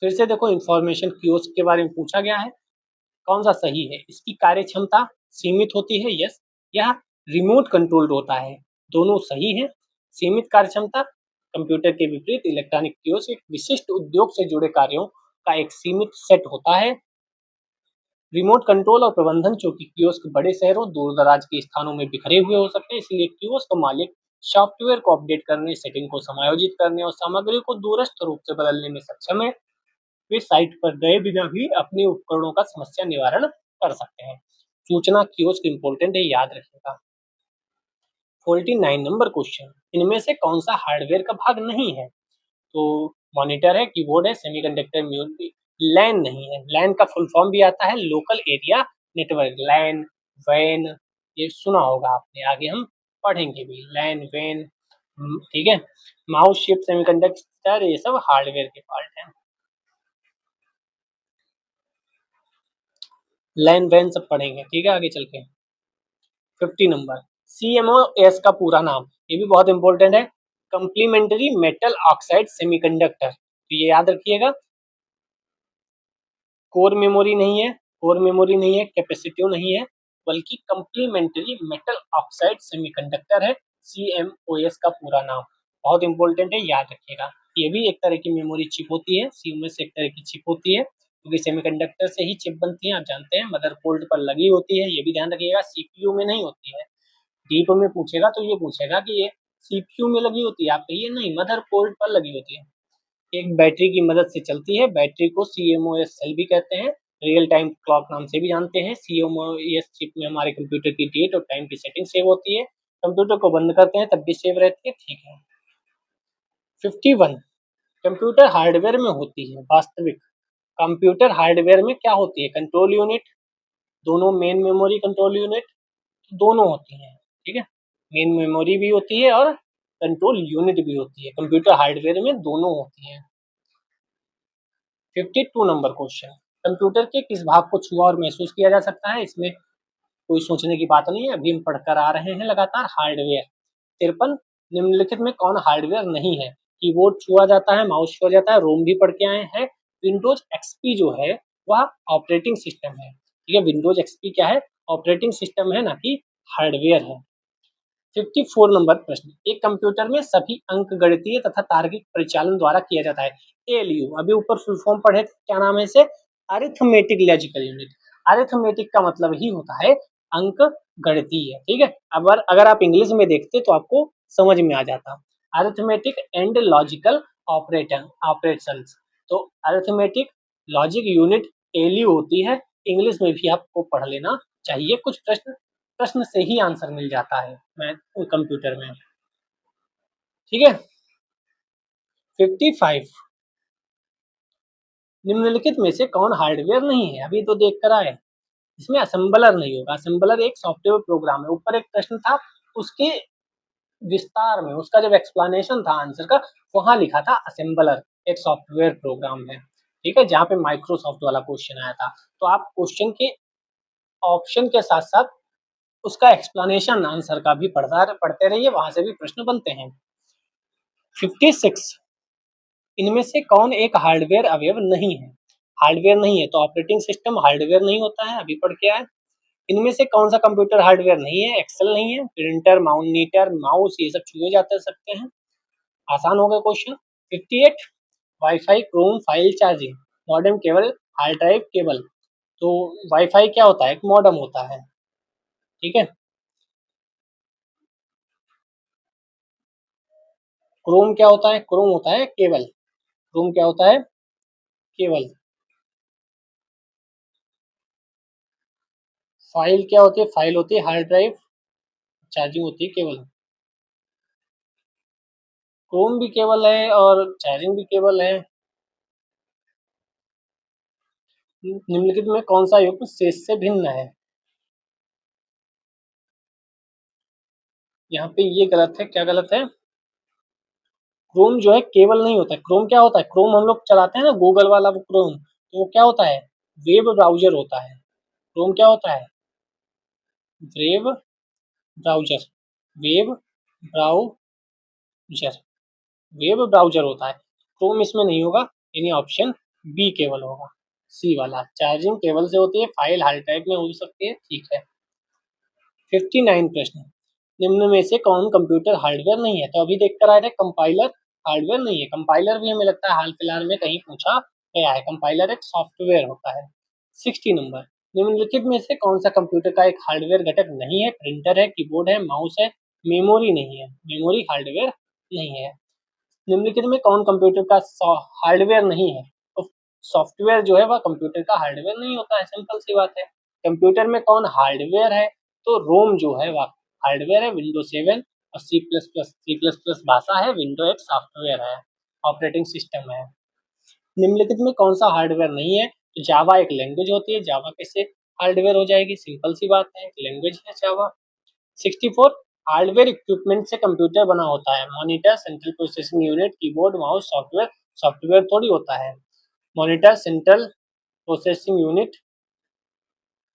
फिर से देखो, इंफॉर्मेशन कियोस्क के बारे में पूछा गया है, कौन सा सही है? इसकी कार्य क्षमता सीमित होती है, यस। यह रिमोट कंट्रोल्ड होता है, दोनों सही है। सीमित कार्य क्षमता, कंप्यूटर के विपरीत इलेक्ट्रॉनिक कियोस्क एक विशिष्ट उद्योग से जुड़े कार्यों का एक सीमित सेट होता है। रिमोट कंट्रोल और प्रबंधन, चूंकि कियोस्क बड़े शहरों, दूर दराज के स्थानों में बिखरे हुए हो सकते हैं, इसलिए कियोस्क मालिक सॉफ्टवेयर को अपडेट करने, सेटिंग को समायोजित करने और सामग्री को दूरस्थ रूप से बदलने में सक्षम है। वे साइट पर गए बिना भी अपने उपकरणों का समस्या निवारण कर सकते हैं। सूचना कियोस्क इंपॉर्टेंट है, याद रखिएगा। 49 नंबर क्वेश्चन, इनमें से कौन सा हार्डवेयर का भाग नहीं है? तो मॉनिटर है, कीबोर्ड है, सेमीकंडक्टर, म्यूजिक। लैन नहीं है। लैन का फुल फॉर्म भी आता है लोकल एरिया नेटवर्क, लैन, वैन, ये सुना होगा आपने, आगे हम पढ़ेंगे भी, लैन, वैन। ठीक है, माउस, चिप, सेमीकंडक्टर, ये सब हार्डवेयर के पार्ट हैं। लैन वैन सब पढ़ेंगे, ठीक है आगे चल के। 50 नंबर, CMOS का पूरा नाम, ये भी बहुत इंपॉर्टेंट है, कंप्लीमेंट्री मेटल ऑक्साइड सेमीकंडक्टर, तो ये याद रखिएगा। कोर मेमोरी नहीं है, कोर मेमोरी नहीं है, कैपेसिटिव नहीं है, बल्कि कंप्लीमेंट्री मेटल ऑक्साइड सेमीकंडक्टर है, CMOS का पूरा नाम, बहुत इंपॉर्टेंट है, याद रखिएगा। ये भी एक तरह की मेमोरी चिप होती है, CMOS एक तरह की चिप होती है, क्योंकि सेमीकंडक्टर से ही चिप बनती है, आप जानते हैं, मदरबोर्ड पर लगी होती है, ये भी ध्यान रखिएगा, CPU में नहीं होती है। डीप में पूछेगा तो ये पूछेगा कि ये CPU में लगी होती है, आप कहिए नहीं, मदरबोर्ड पर लगी होती है। एक बैटरी की मदद से चलती है, बैटरी को CMOS सेल भी कहते हैं, रियल टाइम क्लॉक नाम से भी जानते हैं। CMOS चिप में हमारे कंप्यूटर की डेट और टाइम की सेटिंग सेव होती है, कंप्यूटर को बंद करते हैं तब भी सेव रहती है, ठीक है। 51, कंप्यूटर हार्डवेयर में होती है, वास्तविक कंप्यूटर हार्डवेयर में क्या होती है, कंट्रोल यूनिट, दोनों मेन मेमोरी कंट्रोल यूनिट, दोनों होती हैं, ठीक है, मेन मेमोरी भी होती है और कंट्रोल यूनिट भी होती है, कंप्यूटर हार्डवेयर में दोनों होती हैं। 52 नंबर क्वेश्चन, कंप्यूटर के किस भाग को छुआ और महसूस किया जा सकता है, इसमें कोई सोचने की बात नहीं है, अभी हम पढ़कर आ रहे हैं लगातार, हार्डवेयर। 53, निम्नलिखित में कौन हार्डवेयर नहीं है, कीबोर्ड छुआ जाता है, माउस छुआ जाता है, रोम भी पढ़ के आए हैं, विंडोज एक्सपी जो है वह ऑपरेटिंग सिस्टम है, ठीक है, विंडोज एक्सपी क्या है, ऑपरेटिंग सिस्टम है, ना कि हार्डवेयर है। 54 नंबर प्रश्न, एक कंप्यूटर में सभी अंक गणितीय तथा तार्किक परिचालन द्वारा किया जाता है, ALU, अभी ऊपर फुल फॉर्म पढ़े, क्या नाम है इसे, अरिथमेटिक लॉजिकल यूनिट, अरिथमेटिक का मतलब ही होता है अंक गणितीय, ठीक है। अगर आप इंग्लिश में देखते तो आपको समझ में आ जाता, अरिथमेटिक एंड लॉजिकल ऑपरेशंस, तो अरिथमेटिक लॉजिक यूनिट ALU होती है, इंग्लिश में भी आपको पढ़ लेना चाहिए, कुछ प्रश्न प्रश्न से ही आंसर मिल जाता है मैथ कंप्यूटर में, ठीक है। 55, निम्नलिखित में से कौन हार्डवेयर नहीं है, अभी तो देख कर आए, इसमें असेंबलर नहीं होगा, असेंबलर एक सॉफ्टवेयर प्रोग्राम है, ऊपर एक प्रश्न था, उसके विस्तार में उसका जब एक्सप्लेनेशन था आंसर का, वहां लिखा था असेंबलर एक सॉफ्टवेयर प्रोग्राम है, ठीक है, जहां पे माइक्रोसॉफ्ट वाला क्वेश्चन आया था, तो आप क्वेश्चन के ऑप्शन के साथ साथ उसका एक्सप्लेनेशन आंसर का भी पढ़ते रहिए, वहां से भी प्रश्न बनते हैं। 56, इनमें से कौन एक हार्डवेयर अवयव नहीं है, हार्डवेयर नहीं है तो ऑपरेटिंग सिस्टम हार्डवेयर नहीं होता है, अभी पढ़ के आए। इनमें से कौन सा कंप्यूटर हार्डवेयर नहीं है, एक्सेल नहीं है, प्रिंटर, मॉनिटर, माउस, ये सब छुए जाते सकते हैं, आसान हो गया question. 58, wifi, Chrome, file charging, modem cable, hard drive cable, तो वाईफाई क्या होता है, एक मॉडेम होता है, ठीक है। क्रोम क्या होता है, क्रोम होता है केबल, क्रोम क्या होता है, केबल। फाइल क्या होती है, फाइल होती है हार्ड ड्राइव, चार्जिंग होती है केबल, क्रोम भी केबल है और चार्जिंग भी केबल है। निम्नलिखित में कौन सा युग्म शेष से भिन्न है, यहाँ पे ये गलत है, क्या गलत है, क्रोम जो है केबल नहीं होता है, क्रोम क्या होता है, क्रोम हम लोग चलाते हैं ना गूगल वाला वो क्रोम, तो वो क्या होता है, वेब ब्राउजर होता है, क्रोम क्या होता है, web browser, web browser, web browser होता है, क्रोम इसमें नहीं होगा, यानी ऑप्शन बी केबल होगा, सी वाला, चार्जिंग केबल से होती है, फाइल हार्ड ड्राइव में हो सकती है, ठीक है। 59 प्रश्न, निम्न में से कौन कंप्यूटर हार्डवेयर नहीं है, तो अभी देख कर आए थे कंपाइलर हार्डवेयर नहीं है, कंपाइलर भी हमें लगता है हाल फिलहाल में कहीं पूछा गया है, कंपाइलर एक सॉफ्टवेयर होता है। 60 नंबर, निम्नलिखित में से कौन सा कंप्यूटर का एक हार्डवेयर घटक नहीं है, प्रिंटर है, कीबोर्ड है, माउस है, मेमोरी नहीं है, मेमोरी हार्डवेयर नहीं है। निम्नलिखित में कौन कंप्यूटर का हार्डवेयर नहीं है, तो सॉफ्टवेयर जो है वह कंप्यूटर का हार्डवेयर नहीं होता है, सिंपल सी बात है। कंप्यूटर में कौन हार्डवेयर है, तो रोम जो है वह हार्डवेयर है, विंडो 7 और सी प्लस प्लस भाषा है, विंडो एक सॉफ्टवेयर है, ऑपरेटिंग सिस्टम है। निम्नलिखित में कौन सा हार्डवेयर नहीं है, तो जावा एक लैंग्वेज होती है, जावा कैसे हार्डवेयर हो जाएगी, सिंपल सी बात है, लैंग्वेज है जावा। 64, हार्डवेयर इक्विपमेंट से कंप्यूटर बना होता है, monitor, central processing unit, keyboard, mouse, software, software थोड़ी होता है, मॉनिटर, सेंट्रल प्रोसेसिंग यूनिट,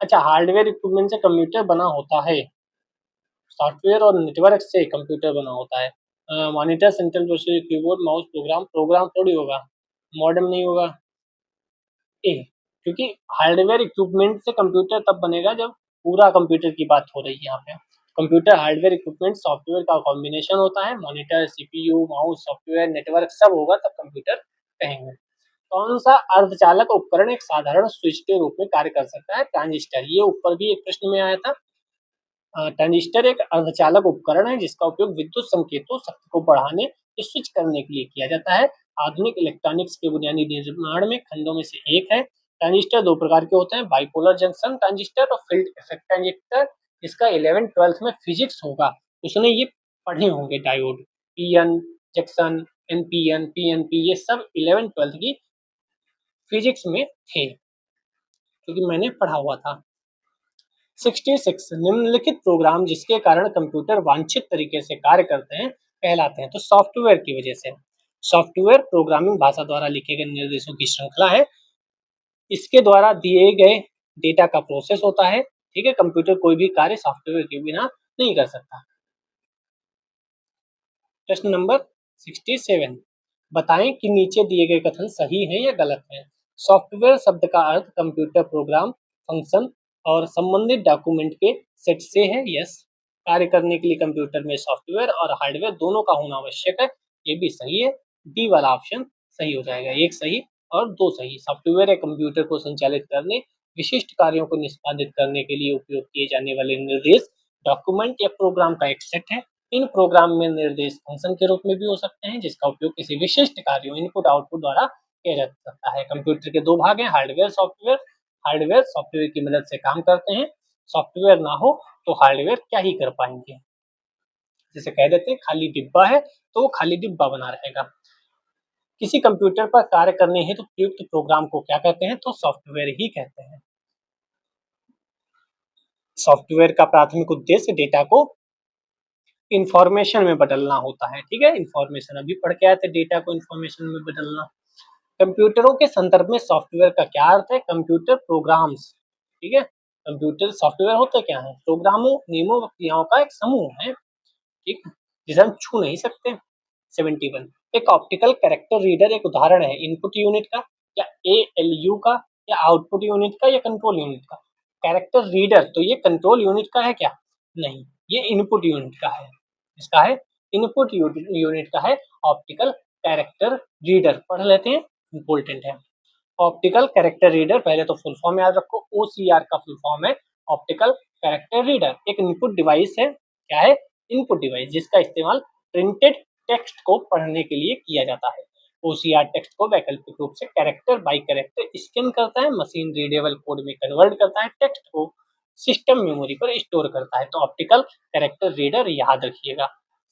अच्छा, हार्डवेयर इक्विपमेंट से कंप्यूटर बना होता है, सॉफ्टवेयर और नेटवर्क से कंप्यूटर बना होता है। Monitor, central processor, keyboard, mouse, program थोड़ी होगा, मॉडेम नहीं होगा। ए, क्योंकि हार्डवेयर इक्विपमेंट से कंप्यूटर तब बनेगा जब पूरा कंप्यूटर की बात हो रही है यहाँ पे। कंप्यूटर हार्डवेयर इक्विपमेंट सॉफ्टवेयर का कॉम्बिनेशन होता है, monitor, CPU, mouse, software, network सब होगा तब कंप्यूटर कहेंगे। कौन सा अर्धचालक उपकरण एक साधारण स्विच के रूप में कार्य कर सकता है? ट्रांजिस्टर। ये ऊपर भी एक प्रश्न में आया था। ट्रांजिस्टर एक अर्धचालक उपकरण है जिसका उपयोग विद्युत संकेतों शक्ति को बढ़ाने या स्विच करने के लिए किया जाता है। आधुनिक इलेक्ट्रॉनिक्स के बुनियादी निर्माण में खंडों में से एक है। ट्रांजिस्टर दो प्रकार के होते हैं, बाइपोलर जंक्शन ट्रांजिस्टर और फील्ड इफेक्ट ट्रांजिस्टर। जिसका 11th-12th में फिजिक्स होगा उसने ये पढ़े होंगे, diode, PN junction, NPN, PNP, ये सब 11th-12th की फिजिक्स में थे क्योंकि मैंने पढ़ा हुआ था। 66 निम्नलिखित प्रोग्राम जिसके कारण कंप्यूटर वांछित तरीके से कार्य करते हैं कहलाते हैं। तो सॉफ्टवेयर की वजह से, सॉफ्टवेयर प्रोग्रामिंग भाषा द्वारा लिखे गए निर्देशों की श्रृंखला है। इसके द्वारा दिए गए डेटा का प्रोसेस होता है। ठीक है, कंप्यूटर कोई भी कार्य सॉफ्टवेयर के बिना नहीं कर सकता। प्रश्न नंबर 67, बताएं कि नीचे दिए गए कथन सही है या गलत है। सॉफ्टवेयर शब्द का अर्थ कंप्यूटर प्रोग्राम, फंक्शन और संबंधित डॉक्यूमेंट के सेट से है। यस, कार्य करने के लिए कंप्यूटर में सॉफ्टवेयर और हार्डवेयर दोनों का होना आवश्यक है। ये भी सही है, डी वाला ऑप्शन सही हो जाएगा। एक सही और दो सही। सॉफ्टवेयर एक कंप्यूटर को संचालित करने, विशिष्ट कार्यों को निष्पादित करने के लिए उपयोग किए जाने वाले निर्देश, डॉक्यूमेंट या प्रोग्राम का एक सेट है। इन प्रोग्राम में निर्देश फंक्शन के रूप में भी हो सकते हैं जिसका उपयोग किसी विशिष्ट कार्यों, इनपुट आउटपुट द्वारा किया जा सकता है। कंप्यूटर के दो भाग हैं, हार्डवेयर, सॉफ्टवेयर। हार्डवेयर सॉफ्टवेयर की मदद से काम करते हैं, सॉफ्टवेयर ना हो तो हार्डवेयर क्या ही कर पाएंगे। जैसे कह देते हैं खाली डिब्बा है तो वो खाली डिब्बा बना रहेगा। किसी कंप्यूटर पर कार्य करने हेतु प्रयुक्त प्रोग्राम को क्या कहते हैं? तो सॉफ्टवेयर ही कहते हैं। सॉफ्टवेयर का प्राथमिक उद्देश्य डेटा को इंफॉर्मेशन में बदलना होता है। ठीक है, इंफॉर्मेशन अभी पढ़ के आए थे, डेटा को इंफॉर्मेशन में बदलना। कंप्यूटरों के संदर्भ में सॉफ्टवेयर का क्या अर्थ है? Computer programs. ठीक है, कंप्यूटर सॉफ्टवेयर होते क्या है? प्रोग्रामों, नियमों व क्रियाओं का एक समूह है। ठीक, जिसे हम छू नहीं सकते। 71, एक ऑप्टिकल कैरेक्टर रीडर एक उदाहरण है इनपुट यूनिट का या एएलयू का या आउटपुट यूनिट का या कंट्रोल यूनिट का। कैरेक्टर रीडर, तो ये कंट्रोल यूनिट का है क्या? नहीं, ये इनपुट यूनिट का है। इसका है इनपुट यूनिट का है ऑप्टिकल कैरेक्टर रीडर। पढ़ लेते हैं, इंपॉर्टेंट है। ऑप्टिकल कैरेक्टर रीडर, पहले तो फुल फॉर्म याद रखो, ओसीआर का फुल फॉर्म है ऑप्टिकल कैरेक्टर रीडर। एक इनपुट डिवाइस है। क्या है? इनपुट डिवाइस, जिसका इस्तेमाल प्रिंटेड टेक्स्ट को पढ़ने के लिए किया जाता है। ओसीआर टेक्स्ट को वैकल्पिक रूप से कैरेक्टर बाय कैरेक्टर स्कैन करता है, मशीन रीडेबल कोड में कन्वर्ट करता है, टेक्स्ट को सिस्टम मेमोरी पर स्टोर करता है। तो ऑप्टिकल कैरेक्टर रीडर याद रखिएगा।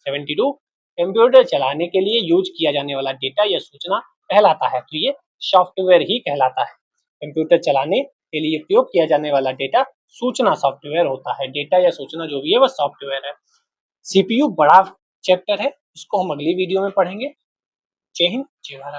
72, कंप्यूटर चलाने के लिए यूज किया जाने वाला डेटा या सूचना कहलाता है। तो ये सॉफ्टवेयर ही कहलाता है। कंप्यूटर चलाने के लिए उपयोग किया जाने वाला डेटा सूचना सॉफ्टवेयर होता है। डेटा या सूचना जो भी है वह सॉफ्टवेयर है। सीपीयू बड़ा चैप्टर है, उसको हम अगली वीडियो में पढ़ेंगे। जय हिंद, जय भारत।